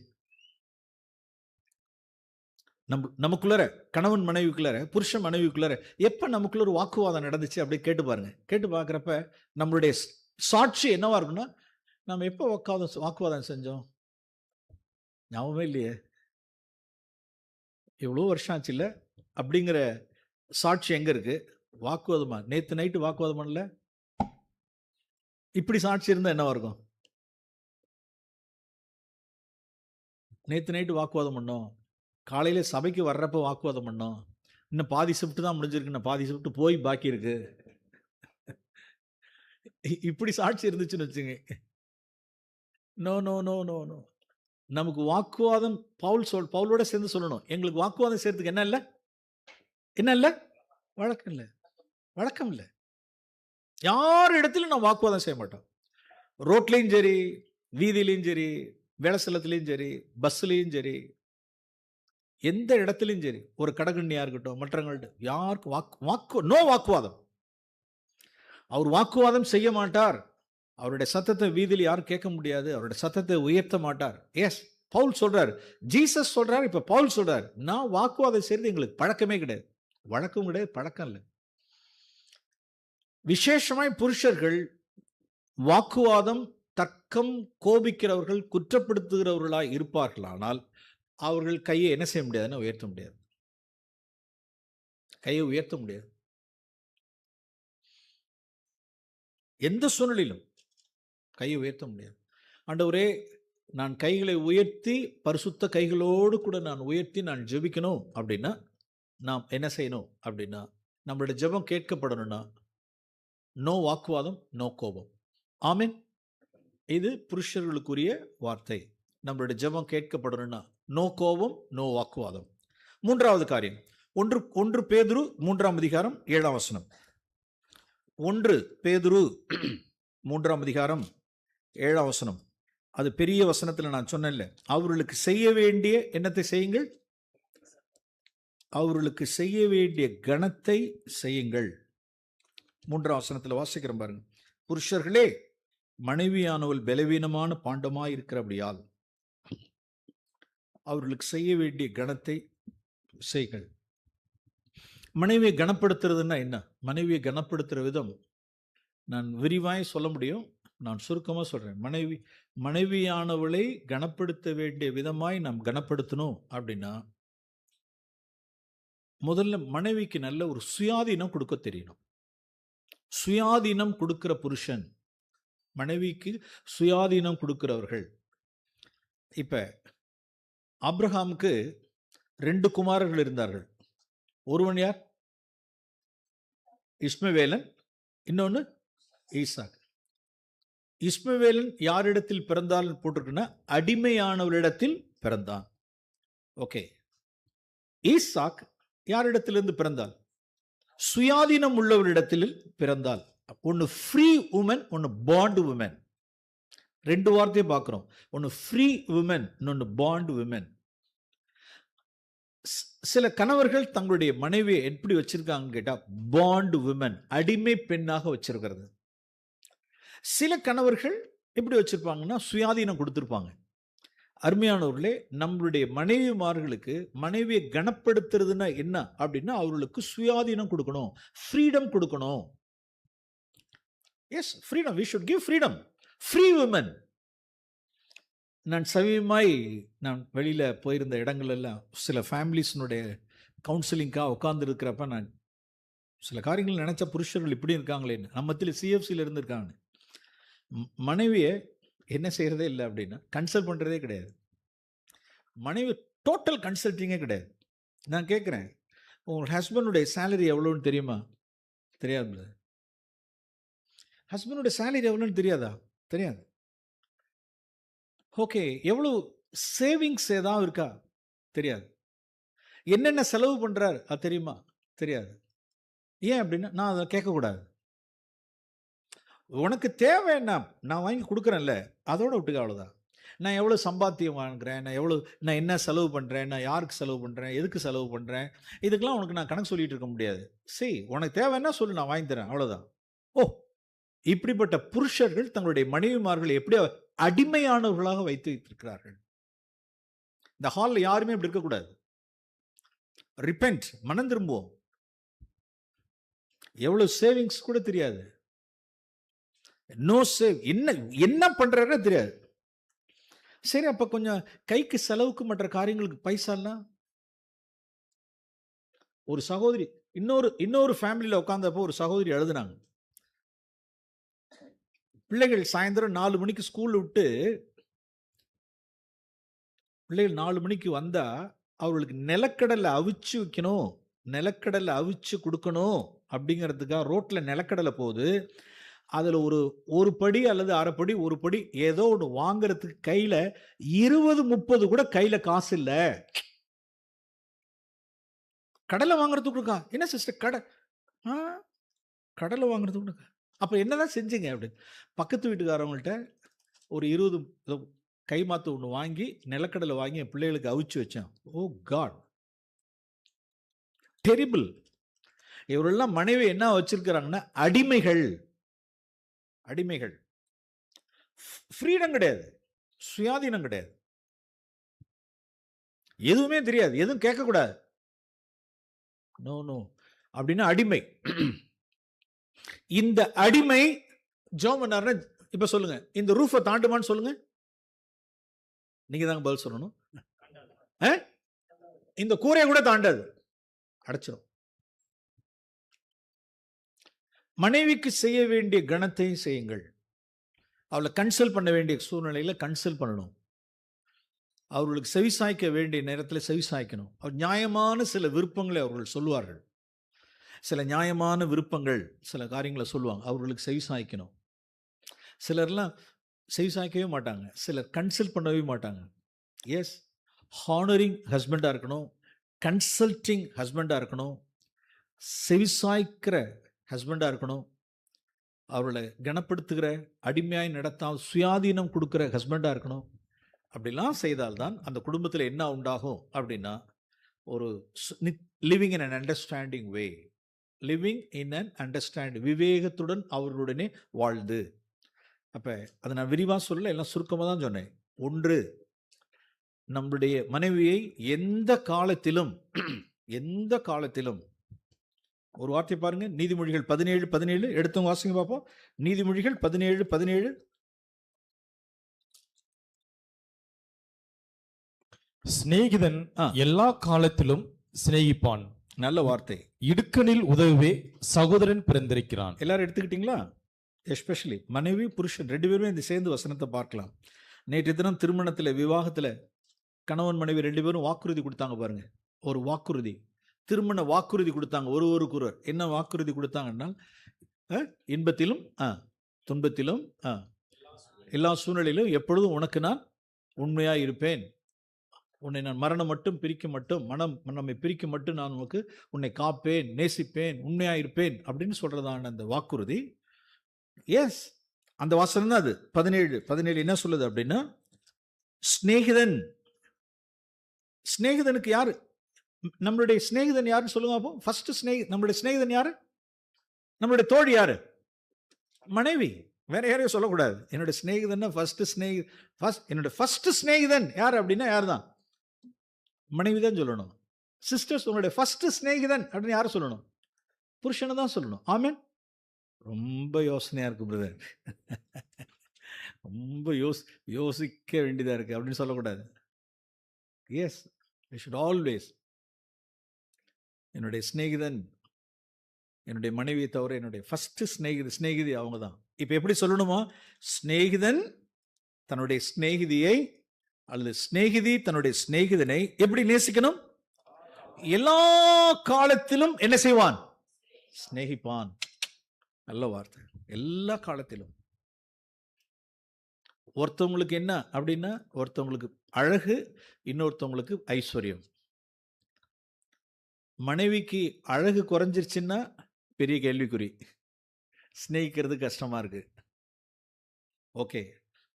நமக்குள்ள, கணவன் மனைவிக்குள்ள, புருஷன் மனைவிக்குள்ள எப்ப நமக்குள்ள ஒரு வாக்குவாதம் நடந்துச்சு அப்படி கேட்டு பாருங்க. கேட்டு பார்க்குறப்ப நம்மளுடைய சாட்சி என்னவா இருக்குன்னா, நம்ம எப்ப வாக்குவாதம் செஞ்சோம்? ஞாபகமே இல்லையே, எவ்வளோ வருஷம் ஆச்சு இல்லை அப்படிங்கிற சாட்சி எங்க இருக்கு? வாக்குவாதமா? நேத்து நைட்டு வாக்குவாதம் பண்ணல, இப்படி சாட்சி இருந்தா என்னவா இருக்கும்? நேத்து நைட்டு வாக்குவாதம் பண்ணோம், காலையில சபைக்கு வர்றப்ப வாக்குவாதம் பண்ணோம், இன்னும் பாதி ஷிஃப்ட் தான் முடிஞ்சிருக்கு, இன்னும் பாதி ஷிஃப்ட் போய் பாக்கி இருக்கு, இப்படி சாட்சி இருந்துச்சுன்னு வச்சுங்க. No no no no no. நமக்கு வாக்குவாதம், பவுலோட சேர்ந்து சொல்லணும், எங்களுக்கு வாக்குவாதம் செய்யறதுக்கு என்ன இல்லை? என்ன இல்லை? வழக்கம் இல்லை. வழக்கம் இல்லை. யார் இடத்துலையும் நான் வாக்குவாதம் செய்ய மாட்டோம். ரோட்லையும் சரி, வீதியிலையும் சரி, வேலை ஸ்தலத்திலையும் சரி, பஸ்லையும் சரி, எந்த இடத்துலையும் சரி, ஒரு கடகண்ணியா இருக்கட்டும், மற்றவங்கள்ட்ட யாருக்கு நோ வாக்குவாதம். அவர் வாக்குவாதம் செய்ய மாட்டார். அவருடைய சத்தத்தை வீதியில் யாரும் கேட்க முடியாது. அவருடைய சத்தத்தை உயர்த்த மாட்டார். எஸ், பவுல் சொல்றார், ஜீசஸ் சொல்றார், இப்ப பவுல் சொல்றார், நான் வாக்குவாதம் செய்யறது எங்களுக்கு பழக்கமே கிடையாது. வழக்கம் கிடையாது, பழக்கம் இல்லை. விசேஷமாய் புருஷர்கள் வாக்குவாதம், தர்க்கம், கோபிக்கிறவர்கள், குற்றப்படுத்துகிறவர்களாய் இருப்பார்களானால் அவர்கள் கையை என்ன செய்ய முடியாதுன்னா உயர்த்த முடியாது. கையை உயர்த்த முடியாது. எந்த சூழ்நிலையிலும் கையை உயர்த்த முடியாது. ஆண்டவரே, நான் கைகளை உயர்த்தி, பரிசுத்த கைகளோடு கூட நான் உயர்த்தி நான் ஜெபிக்கணும் அப்படின்னா நாம் என்ன செய்யணும் அப்படின்னா, நம்மளுடைய ஜெபம் கேட்கப்படணும்னா நோ வாக்குவாதம், நோ கோபம். ஆமென். இது புருஷர்களுக்குரிய வார்த்தை. நம்மளுடைய ஜெபம் கேட்கப்படணும்னா நோ கோபம், நோ வாக்குவாதம். மூன்றாவது காரியம், ஒன்று பேதுரு 3ஆம் அதிகாரம் 7ஆம் வசனம். 1 பேதுரு 3ஆம் அதிகாரம் 7ஆம் வசனம். அது பெரிய வசனத்தில் நான் சொன்னேன்ல, அவர்களுக்கு செய்ய வேண்டிய என்னத்தை செய்யுங்கள், அவர்களுக்கு செய்ய வேண்டிய கணத்தை செய்யுங்கள். 3ஆம் வசனத்தில் வாசிக்கிறோம் பாருங்க. புருஷர்களே, மனைவியானவள் பலவீனமான பாண்டமாய் இருக்கிறபடியால் அவர்களுக்கு செய்ய வேண்டிய கணத்தை செய்யுங்கள். மனைவியை கனப்படுத்துறதுன்னா என்ன? மனைவியை கனப்படுத்துகிற விதம் நான் விரிவாய் சொல்ல முடியும், நான் சுருக்கமாக சொல்கிறேன். மனைவியானவளை கனப்படுத்த வேண்டிய விதமாய் நாம் கனப்படுத்தணும் அப்படின்னா, முதல்ல மனைவிக்கு நல்ல ஒரு சுயாதீனம் கொடுக்க தெரியணும். சுயாதீனம் கொடுக்கிற புருஷன், மனைவிக்கு சுயாதீனம் கொடுக்கிறவர்கள். இப்போ ஆபிரகாமுக்கு 2 குமாரர்கள் இருந்தார்கள். ஒருவன் யார்? இஸ்மவேலன், இன்னொன்று ஈசாக். இஸ்மவேலன் யாரிடத்தில் பிறந்தால் போட்டிருக்குன்னா அடிமையானவரிடத்தில் பிறந்தான். ஓகே. ஈசாக் யாரிடத்திலிருந்து பிறந்தால்? சுயாதீனம் உள்ளவரிடத்தில் பிறந்தால். ஒன்று ஃப்ரீ உமன், ஒன்று பாண்ட் உமன். 2 வார்த்தையை பார்க்குறோம். ஒன்று ஃப்ரீ உமன், இன்னொன்று பாண்ட் உமன். சில கணவர்கள் தங்களுடைய மனைவியை எப்படி வச்சிருக்காங்கன்னு கேட்டா பாண்ட் உமன், அடிமை பெண்ணாக வச்சிருக்கிறது. சில கணவர்கள் எப்படி வச்சிருப்பாங்கன்னா சுயாதீனம் கொடுத்துருப்பாங்க. அருமையானவர்களே, நம்மளுடைய மனைவிமார்களுக்கு மனைவியை கனப்படுத்துறதுன்னா என்ன அப்படின்னா அவர்களுக்கு சுயாதீனம் கொடுக்கணும், ஃப்ரீடம் கொடுக்கணும். Yes, freedom. We should give freedom. Free woman. நான் சமீபமாய் நான் வெளியில் போயிருந்த இடங்கள் எல்லாம் சில ஃபேமிலிஸ்னுடைய கவுன்சிலிங்காக உட்கார்ந்துருக்கிறப்ப நான் சில காரியங்கள் நினச்ச புருஷர்கள் இப்படி இருக்காங்களேன்னு. நம்ம மத்தியில் சிஎஃப்சியில் இருந்திருக்காங்க. மனைவியை என்ன செய்கிறதே இல்லை அப்படின்னா கன்சல்ட் பண்ணுறதே கிடையாது. மனைவி டோட்டல் கன்சல்ட்டிங்கே கிடையாது. நான் கேட்குறேன், உங்கள் ஹஸ்பண்டுடைய சேலரி எவ்வளோன்னு தெரியுமா? தெரியாது. ஹஸ்பண்டுடைய சேலரி எவ்வளோன்னு தெரியாதா? தெரியாது. ஓகே, எவ்வளோ சேவிங்ஸ் ஏதாவது இருக்கா? தெரியாது. என்னென்ன செலவு பண்ணுறார் அது தெரியுமா? தெரியாது. ஏன் அப்படின்னா நான் அதை கேட்கக்கூடாது. உனக்கு தேவை என்ன, நான் வாங்கி கொடுக்குறேன்ல, அதோட விட்டுக்க, அவ்வளோதான். நான் எவ்வளோ சம்பாத்தியம் வாங்குறேன், நான் என்ன செலவு பண்ணுறேன், நான் யாருக்கு செலவு பண்ணுறேன், எதுக்கு செலவு பண்ணுறேன், இதுக்கெல்லாம் உனக்கு நான் கணக்கு சொல்லிட்டு இருக்க முடியாது. சரி, உனக்கு தேவைன்னா சொல்லு, நான் வாங்கி தரேன், அவ்வளோதான். ஓ, இப்படிப்பட்ட புருஷர்கள் தங்களுடைய மனைவிமார்களை எப்படி அடிமையானவர்களாக வைத்து வைத்திருக்கிறார்கள். இந்த ஹாலில் யாருமே இப்படி இருக்கக்கூடாது. ரிப்பென்ட், மனம் திரும்புவோம். எவ்வளவு சேவிங்ஸ் கூட தெரியாது. நோ சேவ், என்ன பண்றாரு தெரியாது. சரி, அப்ப கொஞ்சம் கைக்கு செலவுக்கு மற்ற காரியங்களுக்கு பைசாலாம். ஒரு சகோதரி இன்னொரு ஃபேமிலியில் உட்கார்ந்தப்போ ஒரு சகோதரி எழுதுனாங்க. பிள்ளைகள் சாயந்தரம் 4 மணிக்கு ஸ்கூல் விட்டு பிள்ளைகள் 4 மணிக்கு வந்தா அவர்களுக்கு நிலக்கடலை அவிச்சு வைக்கணும், நிலக்கடலை அவிச்சு கொடுக்கணும் அப்படிங்கிறதுக்காக ரோட்ல நிலக்கடலை போகுது. அதில் ஒரு படி அல்லது அரை படி, ஒரு படி ஏதோ ஒன்று வாங்குறதுக்கு கையில் 20-30 கூட கையில் காசு இல்லை. கடலை வாங்குறதுக்கு இருக்கா? என்ன சிஸ்டர் கடலை வாங்குறதுக்கு இருக்கா? அப்போ என்னதான் செஞ்சீங்க அப்படின்னு பக்கத்து வீட்டுக்காரவங்கள்ட்ட ஒரு 20 கைமாத்து ஒன்று வாங்கி நிலக்கடலை வாங்கி என் பிள்ளைகளுக்கு அவிச்சு வச்சேன். ஓ காட், டெரிபிள். இவரெல்லாம் மனைவி என்ன வச்சிருக்கிறாங்கன்னா அடிமைகள். அடிமைகள். ஃப்ரீடம் கிடையாது, சுயாதீனம் கிடையாது, எதுவுமே தெரியாது, எதுவும் கேட்கக்கூடாது. நோ நோ அப்படின்னா அடிமை. இந்த அடிமை ஜோமன்னார்னா இப்ப சொல்லுங்க, இந்த ரூஃபை தாண்டுமான்னு சொல்லுங்க. நீங்க தாங்க பதில் சொல்லணும். இந்த கூரையை கூட தாண்டாது, அடைச்சிடும். மனைவிக்கு செய்ய வேண்டிய கணத்தை செய்யுங்கள். அவளை கன்சல்ட் பண்ண வேண்டிய சூழ்நிலையில் கன்சல்ட் பண்ணணும். அவர்களுக்கு செவிசாய்க்க வேண்டிய நேரத்தில் செவிசாய்க்கணும். அவர் நியாயமான சில விருப்பங்களை அவர்கள் சொல்லுவார்கள். சில நியாயமான விருப்பங்கள், சில காரியங்களை சொல்லுவாங்க. அவர்களுக்கு செவிசாய்க்கணும். சிலர்லாம் செவிசாய்க்கவே மாட்டாங்க. சிலர் கன்சல்ட் பண்ணவே மாட்டாங்க. எஸ், ஹானரிங் ஹஸ்பண்டாக இருக்கணும், கன்சல்ட்டிங் ஹஸ்பண்டாக இருக்கணும், செவிசாய்க்கிற ஹஸ்பண்டாக இருக்கணும், அவர்களை கனப்படுத்துகிற, அடிமையாய் நடத்தால் சுயாதீனம் கொடுக்குற ஹஸ்பண்டாக இருக்கணும். அப்படிலாம் செய்தால்தான் அந்த குடும்பத்தில் என்ன உண்டாகும் அப்படின்னா, ஒரு living in an understanding way, living in an understand, விவேகத்துடன் அவர்களுடனே வாழ்ந்து. அப்போ அதை நான் விரிவாக சொல்ல, எல்லாம் சுருக்கமாக தான் சொன்னேன். ஒன்று, நம்முடைய மனைவியை எந்த காலத்திலும் ஒரு வார்த்தை பாருங்க, நீதிமொழிகள் 17:17 எடுத்தவங்க வாசிங்க பார்ப்போம். நீதிமொழிகள் 17:17. சிநேகிதன் எல்லா காலத்திலும் சிநேகிப்பான். நல்ல வார்த்தை. இடுக்கணில் உதவுவே சகோதரன் பிறந்திருக்கிறான். எல்லாரும் எடுத்துக்கிட்டீங்களா? எஸ்பெஷலி மனைவி புருஷன் 2 பேருமே இந்த சேர்ந்து வசனத்தை பார்க்கலாம். நேற்று தினம் திருமணத்தில், விவாகத்தில் கணவன் மனைவி 2 பேரும் வாக்குறுதி கொடுத்தாங்க பாருங்க. ஒரு வாக்குறுதி, திருமண வாக்குறுதி கொடுத்தாங்க ஒருவருக்கொருவர். என்ன வாக்குறுதி கொடுத்தாங்கன்னா, இன்பத்திலும் துன்பத்திலும் எல்லா சூழ்நிலையிலும் எப்பொழுதும் உனக்கு நான் உண்மையாக இருப்பேன், உன்னை நான் மரணம் மட்டும் பிரிக்க மட்டும், நம்மை பிரிக்க மட்டும் நான் உன்னை காப்பேன், நேசிப்பேன், உண்மையாக இருப்பேன் அப்படின்னு சொல்றதான அந்த வாக்குறுதி. எஸ், அந்த வாசனம் தான் அது. 17 என்ன சொல்லுது அப்படின்னா, சிநேகிதனுக்கு யாரு? நம்மளுடைய சிநேகிதன் யாருன்னு சொல்லுங்க அப்போ. ஃபர்ஸ்ட் நம்மளுடைய சிநேகிதன் யாரு? நம்மளுடைய தோழி யாரு? மனைவி. வேற யாரையும் சொல்லக்கூடாது. என்னுடைய சிநேகிதன் என்னுடைய ஃபர்ஸ்ட் சிநேகிதன் யார் அப்படின்னா யார் தான்? மனைவி தான் சொல்லணும். சிஸ்டர்ஸ், உங்களுடைய ஃபர்ஸ்ட் சிநேகிதன் அப்படின்னு யாரை சொல்லணும்? புருஷனை தான் சொல்லணும். ஆமென். ரொம்ப யோசனையா இருக்கு பிரதர், ரொம்ப யோசிக்க வேண்டியதா இருக்கு அப்படின்னு சொல்லக்கூடாது. எஸ், வி ஷுட் ஆல்வேஸ், என்னுடைய சிநேகிதன், என்னுடைய மனைவியை தவிர என்னுடைய ஃபர்ஸ்ட் சிநேகிதி அவங்க தான். இப்போ எப்படி சொல்லணுமா? சிநேகிதன் தன்னுடைய சிநேகிதியை, அல்லது சிநேகிதி தன்னுடைய சிநேகிதனை எப்படி நேசிக்கணும்? எல்லா காலத்திலும் என்ன செய்வான்? சிநேகிப்பான். நல்ல வார்த்தை. எல்லா காலத்திலும். ஒருத்தவங்களுக்கு என்ன அப்படின்னா, ஒருத்தவங்களுக்கு அழகு, இன்னொருத்தவங்களுக்கு ஐஸ்வர்யம். மனைவிக்கு அழகு குறைஞ்சிருச்சுன்னா பெரிய கேள்விக்குறி, சிநேகிக்கிறது கஷ்டமா இருக்கு. ஓகே,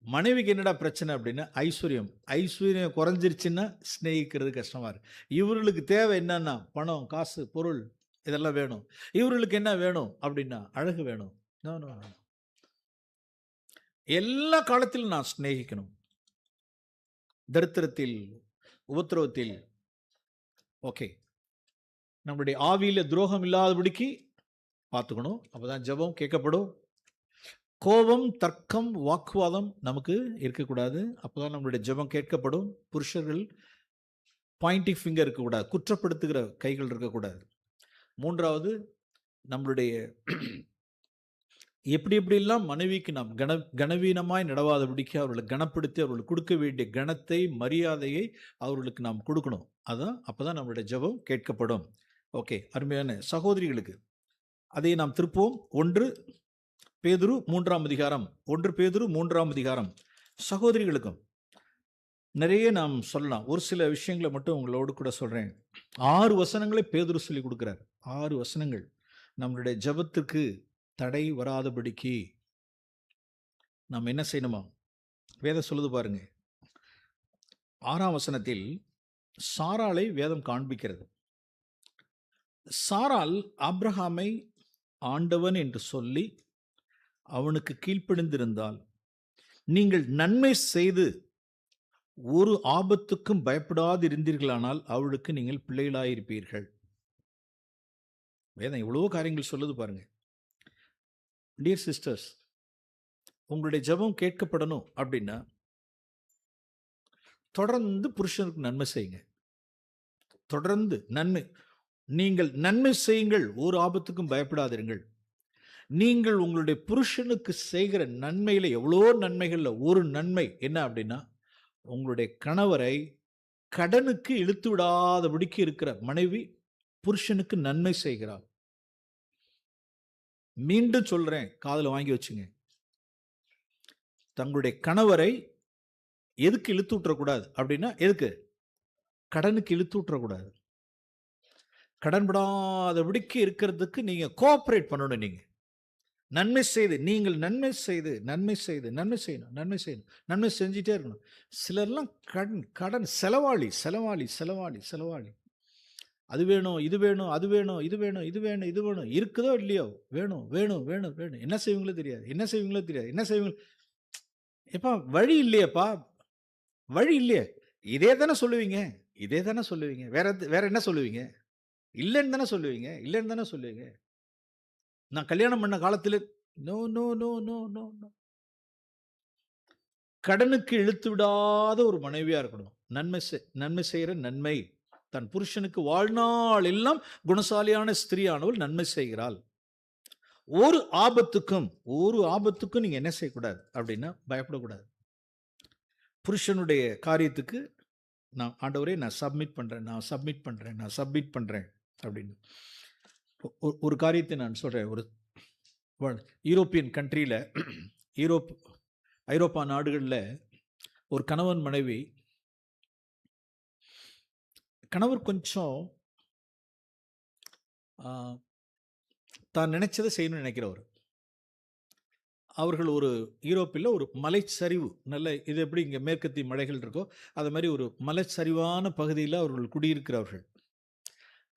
மனைவிக்கு என்னடா பிரச்சனை அப்படின்னா ஐஸ்வர்யம் குறைஞ்சிருச்சுன்னா சிநேகிக்கிறது கஷ்டமா இருக்கு. இவர்களுக்கு தேவை என்னன்னா பணம், காசு, பொருள் இதெல்லாம் வேணும். இவர்களுக்கு என்ன வேணும் அப்படின்னா அழகு வேணும். எல்லா காலத்திலும் நான் சிநேகிக்கணும். தரித்திரத்தில், உபத்திரவத்தில். ஓகே, நம்மளுடைய ஆவியில துரோகம் இல்லாதபடிக்கு பார்த்துக்கணும். அப்பதான் ஜெபம் கேட்கப்படும். கோபம், தர்க்கம், வாக்குவாதம் நமக்கு இருக்கக்கூடாது. அப்போதான் நம்மளுடைய ஜெபம் கேட்கப்படும். புருஷர்கள் பாயிண்டிங் ஃபிங்கர் இருக்கக்கூடாது, குற்றப்படுத்துகிற கைகள் இருக்கக்கூடாது. 3வது, நம்மளுடைய எப்படியெல்லாம் மனைவிக்கு நாம் கனவீனமாய் நடவாதபடிக்கு அவர்களை கனப்படுத்தி அவர்களுக்கு கொடுக்க வேண்டிய கனத்தை, மரியாதையை அவர்களுக்கு நாம் கொடுக்கணும். அதான் அப்போதான் நம்மளுடைய ஜெபம் கேட்கப்படும். ஓகே, அருமையான சகோதரிகளுக்கு அதை நாம் திருப்போம். 1 பேதுரு 3ஆம் அதிகாரம். சகோதரிகளுக்கும் நிறைய நாம் சொல்லலாம். ஒரு சில விஷயங்களை மட்டும் உங்களோடு கூட சொல்றேன். 6 வசனங்களை பேதுரு சொல்லி கொடுக்கிறார். 6 வசனங்கள் நம்மளுடைய ஜெபத்துக்கு தடை வராதபடிக்கு நாம் என்ன செய்யணுமா? வேதம் சொல்லுது பாருங்க. 6ஆம் வசனத்தில் சாராளை வேதம் காண்பிக்கிறது. சாராள் ஆபிரகாமை ஆண்டவன் என்று சொல்லி அவனுக்கு கீழ்ப்படிந்திருந்தால், நீங்கள் நன்மை செய்து ஒரு ஆபத்துக்கும் பயப்படாது இருந்தீர்களானால் அவளுக்கு நீங்கள் பிள்ளைகளாயிருப்பீர்கள். வேதம் எவ்வளவோ காரியங்கள் சொல்லுது பாருங்க. டியர் சிஸ்டர்ஸ், உங்களுடைய ஜெபம் கேட்கப்படணும் அப்படின்னா தொடர்ந்து புருஷனுக்கு நன்மை செய்யுங்க. தொடர்ந்து நீங்கள் நன்மை செய்யுங்கள், ஒரு ஆபத்துக்கும் பயப்படாதிருங்கள். நீங்கள் உங்களுடைய புருஷனுக்கு செய்கிற நன்மையில எவ்வளோ நன்மைகள்ல ஒரு நன்மை என்ன அப்படின்னா, உங்களுடைய கணவரை கடனுக்கு இழுத்து விடாதபடிக்கு இருக்கிற மனைவி புருஷனுக்கு நன்மை செய்கிறாள். மீண்டும் சொல்றேன், காதுல வாங்கி வச்சுங்க. தங்களுடைய கணவரை எதுக்கு இழுத்து விட்டுறக்கூடாது அப்படின்னா, எதுக்கு? கடனுக்கு இழுத்து விட்டுறக்கூடாது. கடன்படாதபடிக்கு இருக்கிறதுக்கு நீங்க கோஆபரேட் பண்ணணும். நீங்க நன்மை செய்து, நீங்கள் நன்மை செய்து நன்மை செய்து நன்மை செய்யணும், நன்மை செய்யணும், நன்மை செஞ்சுட்டே இருக்கணும். சிலர்லாம் கடன் செலவாளி செலவாளி செலவாளி செலவாளி. அது வேணும், இது வேணும், அது வேணும், இது வேணும், இது வேணும், இது வேணும், இருக்குதோ இல்லையோ வேணும் வேணும் வேணும் வேணும். என்ன செய்வீங்களோ தெரியாது, என்ன செய்வீங்களோ தெரியாது, என்ன செய்வீங்க. எப்பா வழி இல்லையேப்பா, வழி இல்லையே. இதே தானே சொல்லுவீங்க, இதே தானே சொல்லுவீங்க. வேற என்ன சொல்லுவீங்க? இல்லைன்னு தானே சொல்லுவீங்க, இல்லைன்னு தானே சொல்லுவீங்க. நான் கல்யாணம் பண்ண காலத்தில் no no no no no no. கடனுக்கு இழுத்து விடாத ஒரு மனைவியா இருக்கணும். நன்மை செய்கிற நன்மை. தன் புருஷனுக்கு வாழ்நாள் எல்லாம் குணசாலியான ஸ்திரீயானவள் நன்மை செய்கிறாள். ஒரு ஆபத்துக்கும் நீங்க என்ன செய்யக்கூடாது அப்படின்னா, பயப்படக்கூடாது. புருஷனுடைய காரியத்துக்கு நான் ஆண்டவரே நான் சப்மிட் பண்றேன் அப்படின்னு. ஒரு காரியத்தை நான் சொல்றேன். ஒரு யூரோப்பியன் கண்ட்ரியில், ஐரோப்பா நாடுகளில் ஒரு கணவன் மனைவி, கணவர் கொஞ்சம் தான் நினைச்சதை செய்யணும்னு நினைக்கிறவர். அவர்கள் ஒரு யூரோப்பில் ஒரு மலைச்சரிவு, நல்ல இது எப்படி இங்கே மேற்கத்திய மலைகள் இருக்கோ அது மாதிரி ஒரு மலைச்சரிவான பகுதியில் அவர்கள் குடியிருக்கிறவர்கள்.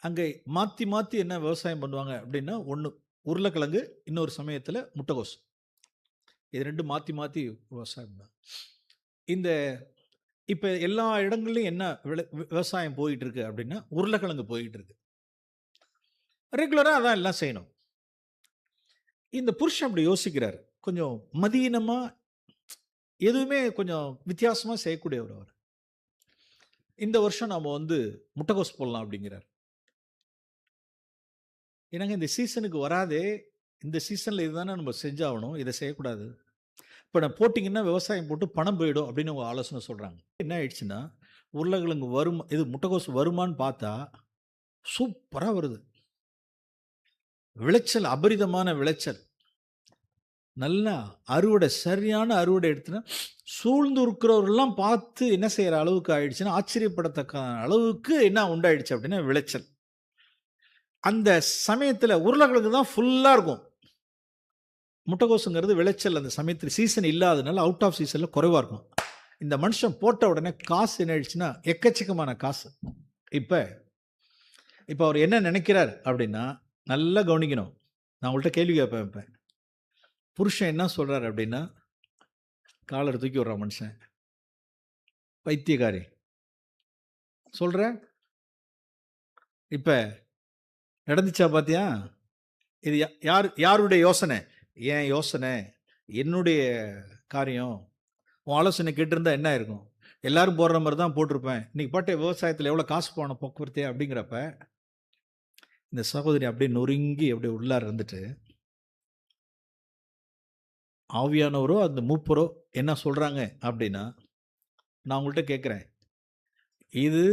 அங்கே மாற்றி மாற்றி என்ன விவசாயம் பண்ணுவாங்க அப்படின்னா, ஒன்று உருளைக்கிழங்கு, இன்னொரு சமயத்தில் முட்டைகோஸ். இது ரெண்டும் மாற்றி மாற்றி விவசாயம் தான். இந்த இப்போ எல்லா இடங்கள்லையும் என்ன விவசாயம் போயிட்டு இருக்கு அப்படின்னா, உருளைக்கிழங்கு போயிட்டு இருக்கு. ரெகுலராக அதான் எல்லாம் செய்யணும். இந்த புருஷன் அப்படி யோசிக்கிறார், கொஞ்சம் மதீனமாக, எதுவுமே கொஞ்சம் வித்தியாசமாக செய்யக்கூடியவர் அவர். இந்த வருஷம் நாம் முட்டைகோஸ் போடலாம் அப்படிங்கிறார். ஏன்னாங்க இந்த சீசனுக்கு வராதே, இந்த சீசனில் இதுதானே நம்ம செஞ்சாகணும், இதை செய்யக்கூடாது. இப்போ நான் போட்டிங்கன்னா விவசாயம் போட்டு பணம் போயிடும் அப்படின்னு அவங்க ஆலோசனை சொல்கிறாங்க. என்ன ஆயிடுச்சுன்னா, உருளைக்கிழங்கு வருமா, இது முட்டைகோஸ் வருமானு பார்த்தா சூப்பராக வருது. விளைச்சல், அபரிதமான விளைச்சல், நல்லா அறுவடை, சரியான அறுவடை எடுத்துன்னா சூழ்ந்து இருக்கிறவரெல்லாம் பார்த்து என்ன செய்கிற அளவுக்கு ஆயிடுச்சுன்னா, ஆச்சரியப்படத்தக்க அளவுக்கு என்ன உண்டாயிடுச்சு அப்படின்னா விளைச்சல். அந்த சமயத்தில் உருளைக்கிழங்கு தான் ஃபுல்லாக இருக்கும். முட்டைகோசுங்கிறது விளைச்சல் அந்த சமயத்தில் சீசன் இல்லாதனால அவுட் ஆஃப் சீசனில் குறைவாக இருக்கும். இந்த மனுஷன் போட்ட உடனே காசு என்ன ஆயிடுச்சுன்னா எக்கச்சக்கமான காசு. இப்போ அவர் என்ன நினைக்கிறார் அப்படின்னா, நல்லா கவனிக்கணும். நான் உங்கள்கிட்ட கேள்வி கேட்பேன். புருஷன் என்ன சொல்கிறார் அப்படின்னா, காலர் தூக்கி விட்றான் மனுஷன், பைத்தியக்காரி சொல்கிற. இப்போ நடந்துச்சா பார்த்தியா? இது யாருடைய யோசனை? ஏன் யோசனை, என்னுடைய காரியம். உன் ஆலோசனை கேட்டிருந்தா என்ன இருக்கும்? எல்லாரும் போடுற மாதிரி தான் போட்டிருப்பேன். இன்னைக்கு பாட்டு விவசாயத்தில் எவ்வளோ காசு போன போக்குவரத்தே அப்படிங்கிறப்ப இந்த சகோதரி அப்படியே நொறுங்கி அப்படியே உள்ளார இருந்துட்டு, ஆவியானவரோ அந்த மூப்பரோ என்ன சொல்கிறாங்க அப்படின்னா, நான் உங்கள்கிட்ட கேட்குறேன், இது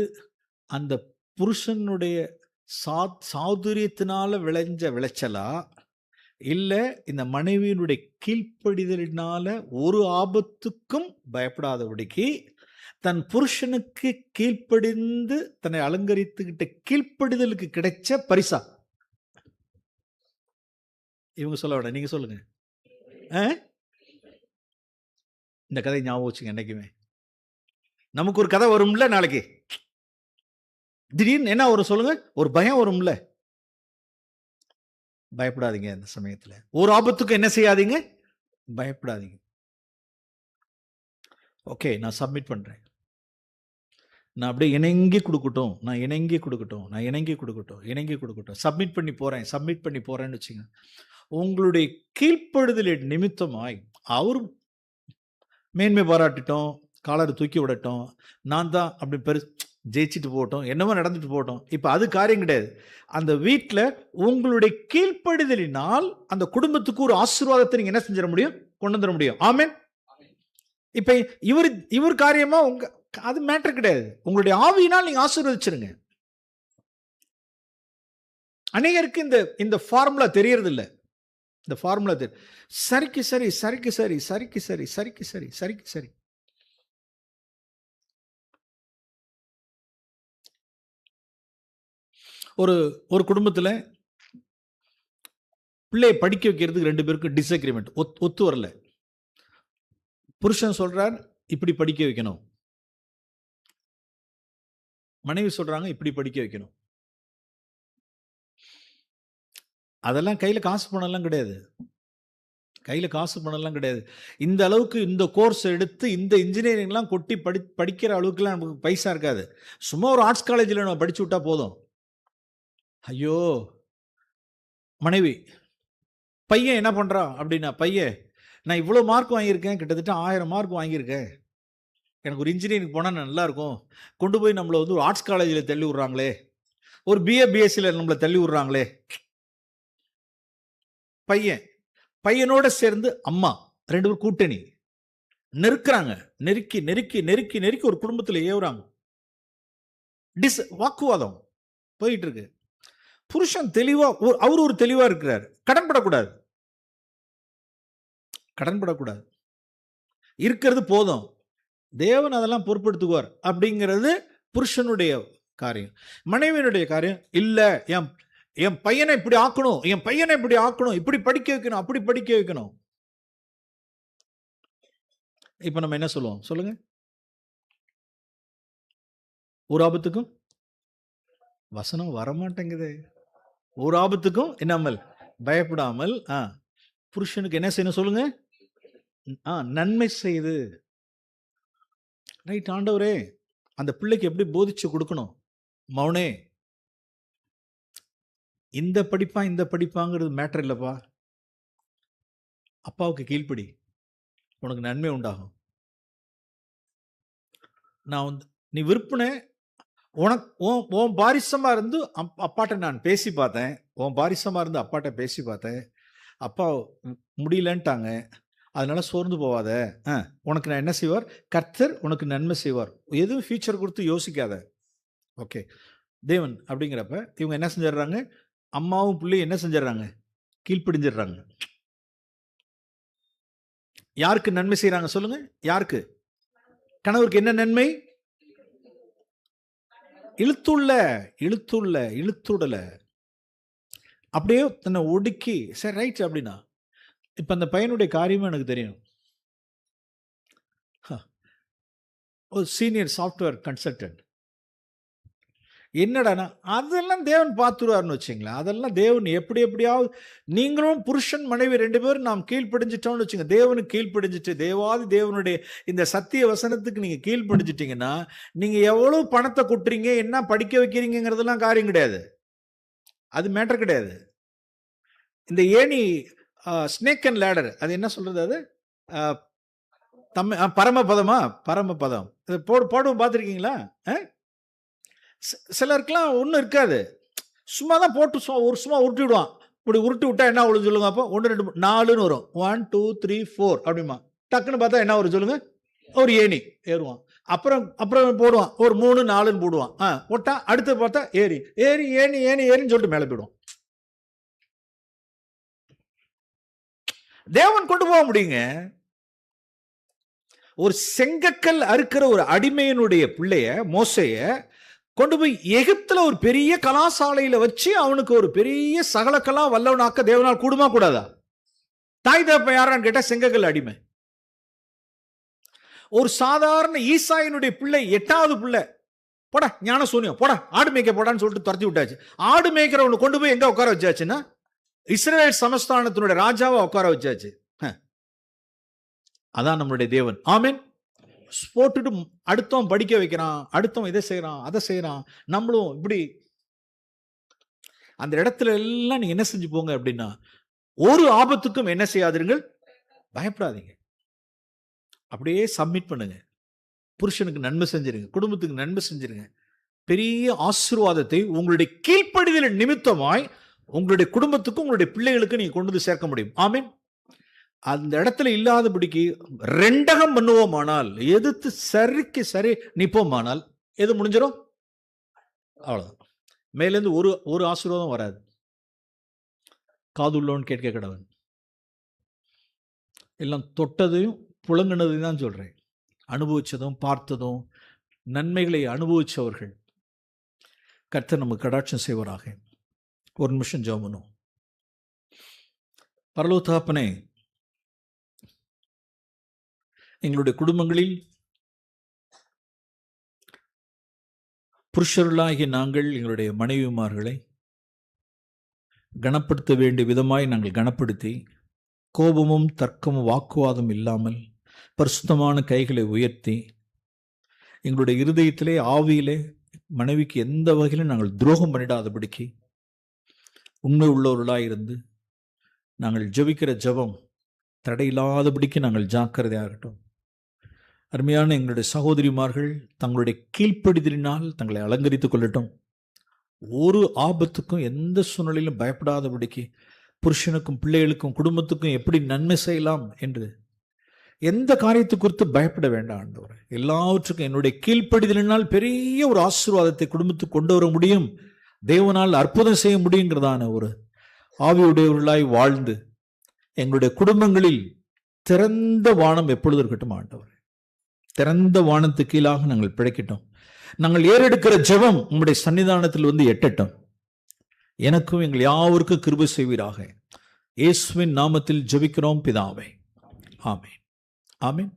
அந்த புருஷனுடைய சாதுரியத்தினால விளைஞ்ச விளைச்சலா, இல்லை இந்த மனைவியினுடைய கீழ்ப்படிதலினால ஒரு ஆபத்துக்கும் பயப்படாதபடிக்கு தன் புருஷனுக்கு கீழ்ப்படிந்து தன்னை அலங்கரித்துக்கிட்ட கீழ்ப்படிதலுக்கு கிடைச்ச பரிசா? இவங்க சொல்ல விட நீங்க சொல்லுங்க. இந்த கதை ஞாபகம் வச்சுங்க. என்னைக்குமே நமக்கு ஒரு கதை வரும்ல, நாளைக்கு திடீர்னு என்ன வரும் சொல்லுங்க, ஒரு பயம் வரும்ல. பயப்படாதீங்க. அந்த சமயத்தில் ஒரு ஆபத்துக்கு என்ன செய்யாதீங்க, பயப்படாதீங்க. ஓகே, நான் சப்மிட் பண்றேன். நான் அப்படியே இணங்கி கொடுக்கட்டும். சப்மிட் பண்ணி போறேன்னு வச்சுங்க. உங்களுடைய கீழ்ப்படுதலின் நிமித்தமாய் அவர் மேன்மை பாராட்டிட்டோம், காலரை தூக்கி விடட்டும், நான் தான் அப்படி ஜெயிச்சுட்டு போகட்டும், என்னமோ நடந்துட்டு போகட்டும். இப்ப அது காரியம் கிடையாது. அந்த வீட்ல உங்களுடைய கீழ்ப்படிதலினால் அந்த குடும்பத்துக்கு ஒரு ஆசீர்வாதத்தை நீங்க என்ன செஞ்சிட முடியும்? கொண்டு வந்துட முடியும். ஆமென். இப்ப இவர் காரியமா அது மேட்டர் கிடையாது. உங்களுடைய ஆவியினால் நீங்க ஆசீர்வதிச்சிருங்க. அநேகருக்கு இந்த ஃபார்முலா தெரியறது இல்ல. இந்த ஃபார்முலா சரிக்கு சரி, சரிக்கு சரி, சரிக்கு சரி, சரிக்கு சரி, சரிக்கு சரி. ஒரு குடும்பத்துல பிள்ளையை படிக்க வைக்கிறதுக்கு 2 பேருக்கும் டிஸ்அக்ரிமெண்ட், ஒத்து வரல. புருஷன் சொல்றார் இப்படி படிக்க வைக்கணும், மனைவி சொல்றாங்க இப்படி படிக்க வைக்கணும். அதெல்லாம் கையில காசு பணம்லாம் கிடையாது. கையில காசு பணம்லாம் கிடையாது. இந்த அளவுக்கு இந்த கோர்ஸ் எடுத்து இந்த இன்ஜினியரிங்லாம் கொட்டி படிக்கிற அளவுக்குலாம் நமக்கு பைசா இருக்காது. சும்மா ஒரு ஆர்ட்ஸ் காலேஜில் நம்ம படிச்சு விட்டா போதும். ஐயோ, மனைவி பையன் என்ன பண்றான் அப்படின்னா, பையன் நான் இவ்வளோ மார்க் வாங்கியிருக்கேன், கிட்டத்தட்ட 1000 மார்க் வாங்கியிருக்கேன், எனக்கு ஒரு இன்ஜினியரிங் போனால் நல்லா இருக்கும், கொண்டு போய் நம்மளை வந்து ஒரு ஆர்ட்ஸ் காலேஜில் தள்ளி விட்றாங்களே, ஒரு பிஏ பிஎஸ்சியில் நம்மளை தள்ளி விட்றாங்களே. பையனோட சேர்ந்து அம்மா 2 பேரும் கூட்டணி நெருக்குறாங்க, நெருக்கி நெருக்கி நெருக்கி நெருக்கி ஒரு குடும்பத்தில் ஏவுறாங்க. வாக்குவாதம் போயிட்டு இருக்கு. புருஷன் தெளிவா, அவர் ஒரு தெளிவா இருக்கிறார், கடன்படக்கூடாது, கடன்படக்கூடாது, இருக்கிறது போதும், தேவன் அதெல்லாம் பொறுப்பெடுத்துக்குவார் அப்படிங்கிறது புருஷனுடைய காரியம். மனைவியினுடைய காரியம் இல்ல, என் பையனை இப்படி ஆக்கணும், என் பையனை இப்படி ஆக்கணும், இப்படி படிக்க வைக்கணும், அப்படி படிக்க வைக்கணும். இப்ப நம்ம என்ன சொல்லுவோம் சொல்லுங்க? ஒரு ஆபத்துக்கும் வசனம் வரமாட்டேங்குது. ஒரு ஆபத்துக்கும் என்னாமல் பயப்படாமல் புருஷனுக்கு என்ன செய்யணும் சொல்லுங்க? நன்மை செய்து. ரைட் ஆண்டவரே, அந்த பிள்ளைக்கு எப்படி போதிச்சு கொடுக்கணும்? மௌனே, இந்த படிப்பாங்கிறது மேட்டர் இல்லப்பா, அப்பாவுக்கு கீழ்ப்படி, உனக்கு நன்மை உண்டாகும். நான் வந்து நீ விருப்பின உன் பாரிசமா இருந்து அப்பாட்ட நான் பேசி பார்த்தேன், உன் பாரிசமா இருந்து அப்பாட்ட பேசி பார்த்தேன், அப்பா முடியலன்ட்டாங்க, அதனால சோர்ந்து போவாத, உனக்கு நான் என்ன செய்வார்? கர்த்தர் உனக்கு நன்மை செய்வார். எதுவும் ஃபியூச்சர் கொடுத்து யோசிக்காத. ஓகே, தேவன் அப்படிங்கிறப்ப இவங்க என்ன செஞ்சிடறாங்க? அம்மாவும் பிள்ளையும் என்ன செஞ்சிடறாங்க? கீழ்ப்படிஞ்சிடுறாங்க. யாருக்கு நன்மை செய்யறாங்க சொல்லுங்க? யாருக்கு? கணவருக்கு என்ன நன்மை? இழுத்துடல, அப்படியே தன்னை ஒடுக்கி, சரி ரைட் அப்படின்னா. இப்ப அந்த பையனுடைய காரியமும் எனக்கு தெரியும். ஒரு சீனியர் சாஃப்ட்வேர் கன்சல்டன்ட். என்னடானா அதெல்லாம் தேவன் பார்த்துருவார்னு வச்சுங்களேன். அதெல்லாம் தேவன் எப்படியாவது, நீங்களும் புருஷன் மனைவி 2 பேரும் நாம் கீழ்ப்படிஞ்சிட்டோம்னு வச்சுங்க, தேவனுக்கு கீழ்ப்படிஞ்சிட்டு, தேவனுடைய இந்த சத்திய வசனத்துக்கு நீங்க கீழ்ப்படிஞ்சிட்டீங்கன்னா, நீங்க எவ்வளவு பணத்தை கொட்டுறீங்க, என்ன படிக்க வைக்கிறீங்கிறதெல்லாம் காரியம் கிடையாது, அது மேட்டர் கிடையாது. இந்த ஏணி ஸ்னேக் அண்ட் லேடர், அது என்ன சொல்றது? அது பரமபதம் போடுவோம், பார்த்துருக்கீங்களா? சிலருக்குலாம் ஒன்றும் இருக்காது, சும்மா தான் போட்டு சும்மா உருட்டி விடுவான். இப்படி உருட்டி விட்டா என்ன வரும் சொல்லுங்க? அப்போ 1 2 4ன்னு வரும். 1 2 3 4 அப்படிமா. டக்குன்னு பார்த்தா என்ன வரும் சொல்லுங்க? ஒரு ஏணி ஏறுவான். அப்புறம் போடுவான், ஒரு 3 4ன்னு போடுவான். போட்டா அடுத்து பார்த்தா ஏணின்னு சொல்லிட்டு மேலே போயிடுவான். தேவன் கொண்டு போக முடியுங்க. ஒரு செங்கக்கல் அறுக்கிற ஒரு அடிமையினுடைய பிள்ளைய, மோசைய கொண்டு போய் எகிப்துல ஒரு பெரிய கலாசாலையில வச்சு அவனுக்கு ஒரு பெரிய சகலக்கெல்லாம் வல்லவனாக்க தேவனால் கூடுமா கூடாதா? தாய் தகப்பன் யாரான்னு கேட்டா செங்கக்கல் அடிமை. ஒரு சாதாரண ஈசாயினுடைய பிள்ளை, 8வது பிள்ளை, போடா ஞான சூனியம், போடா ஆடு மேய்க்க போடான்னு சொல்லிட்டு துரத்தி விட்டாச்சு. ஆடு மேய்க்கிறவனை கொண்டு போய் எங்க உட்கார வச்சாச்சுன்னா, இஸ்ரவேல் சமஸ்தானத்தினுடைய ராஜாவை உட்கார வச்சாச்சு. அதான் நம்மளுடைய தேவன். ஆமென். போட்டுட்டு அடுத்தவன் படிக்க வைக்கிறான், அடுத்தவன் இதை செய்யறான், அதை செய்யறான், நம்மளும் இப்படி. அந்த இடத்துல எல்லாம் நீங்க என்ன செஞ்சு போங்க அப்படின்னா, ஒரு ஆபத்துக்கும் என்ன செய்யாதீர்கள், பயப்படாதீங்க, அப்படியே சப்மிட் பண்ணுங்க. புருஷனுக்கு நன்மை செஞ்சிருங்க, குடும்பத்துக்கு நன்மை செஞ்சிருங்க. பெரிய ஆசீர்வாதத்தை உங்களுடைய கீழ்ப்படிதல் நிமித்தமாய் உங்களுடைய குடும்பத்துக்கும் உங்களுடைய பிள்ளைகளுக்கும் நீங்க கொண்டு வந்து சேர்க்க முடியும். ஆமென். அந்த இடத்துல இல்லாதபடிக்கு ரெண்டகம் பண்ணுவோமானால், எதிர்த்து சரிக்கு சரி நிற்போமானால் எது முடிஞ்சிடும்? அவ்வளவுதான். மேலேருந்து ஒரு ஆசீர்வாதம் வராது. காதுள்ளவன் கேட்க கடவன். எல்லாம் தொட்டதையும் புழங்கினதையும் தான் சொல்றேன். அனுபவிச்சதும் பார்த்ததும் நன்மைகளை அனுபவிச்சவர்கள். கர்த்தர் நமக்கு கடாட்சம் செய்வராக. ஒரு நிமிஷம் ஜெபம் பண்ணுவோம். பரலோக தகப்பனே, எங்களுடைய குடும்பங்களில் புருஷர்களாகிய நாங்கள் எங்களுடைய மனைவிமார்களை கனப்படுத்த வேண்டிய விதமாய் நாங்கள் கனப்படுத்தி, கோபமும் தர்க்கமும் வாக்குவாதம் இல்லாமல் பரிசுத்தமான கைகளை உயர்த்தி, எங்களுடைய இருதயத்திலே ஆவியிலே மனைவிக்கு எந்த வகையிலும் நாங்கள் துரோகம் பண்ணிடாதபடிக்கு உண்மை உள்ளவர்களாக இருந்து நாங்கள் ஜெபிக்கிற ஜெபம் தடையில்லாதபடிக்கு நாங்கள் ஜாக்கிரதையாகட்டும். அருமையான எங்களுடைய சகோதரிமார்கள் தங்களுடைய கீழ்ப்படிதலினால் தங்களை அலங்கரித்துக் கொள்ளட்டும். ஒரு ஆபத்துக்கும் எந்த சூழ்நிலையிலும் பயப்படாதபடிக்கு புருஷனுக்கும் பிள்ளைகளுக்கும் குடும்பத்துக்கும் எப்படி நன்மை செய்யலாம் என்று எந்த காரியத்தை குறித்து பயப்பட வேண்டாம் ஆண்டவரே. எல்லாவற்றுக்கும் என்னுடைய கீழ்ப்படிதலினால் பெரிய ஒரு ஆசீர்வாதத்தை குடும்பத்துக்கு கொண்டு வர முடியும், தேவனால் அற்புதம் செய்ய முடியுங்கிறதான ஒரு ஆவியுடையவர்களாய் வாழ்ந்து எங்களுடைய குடும்பங்களில் திறந்த வானம் எப்பொழுது இருக்கட்டும் ஆண்டவரே. திறந்த வானத்துக்கு கீழாக நாங்கள் பிழைக்கட்டும். நாங்கள் ஏறெடுக்கிற ஜெபம் உங்களுடைய சன்னிதானத்தில் வந்து எட்டட்டும். எனக்கும் எங்கள் யாவருக்கும் கிருபை செய்வீராக. இயேசுவின் நாமத்தில் ஜெபிக்கிறோம் பிதாவே. ஆமென். ஆமென்.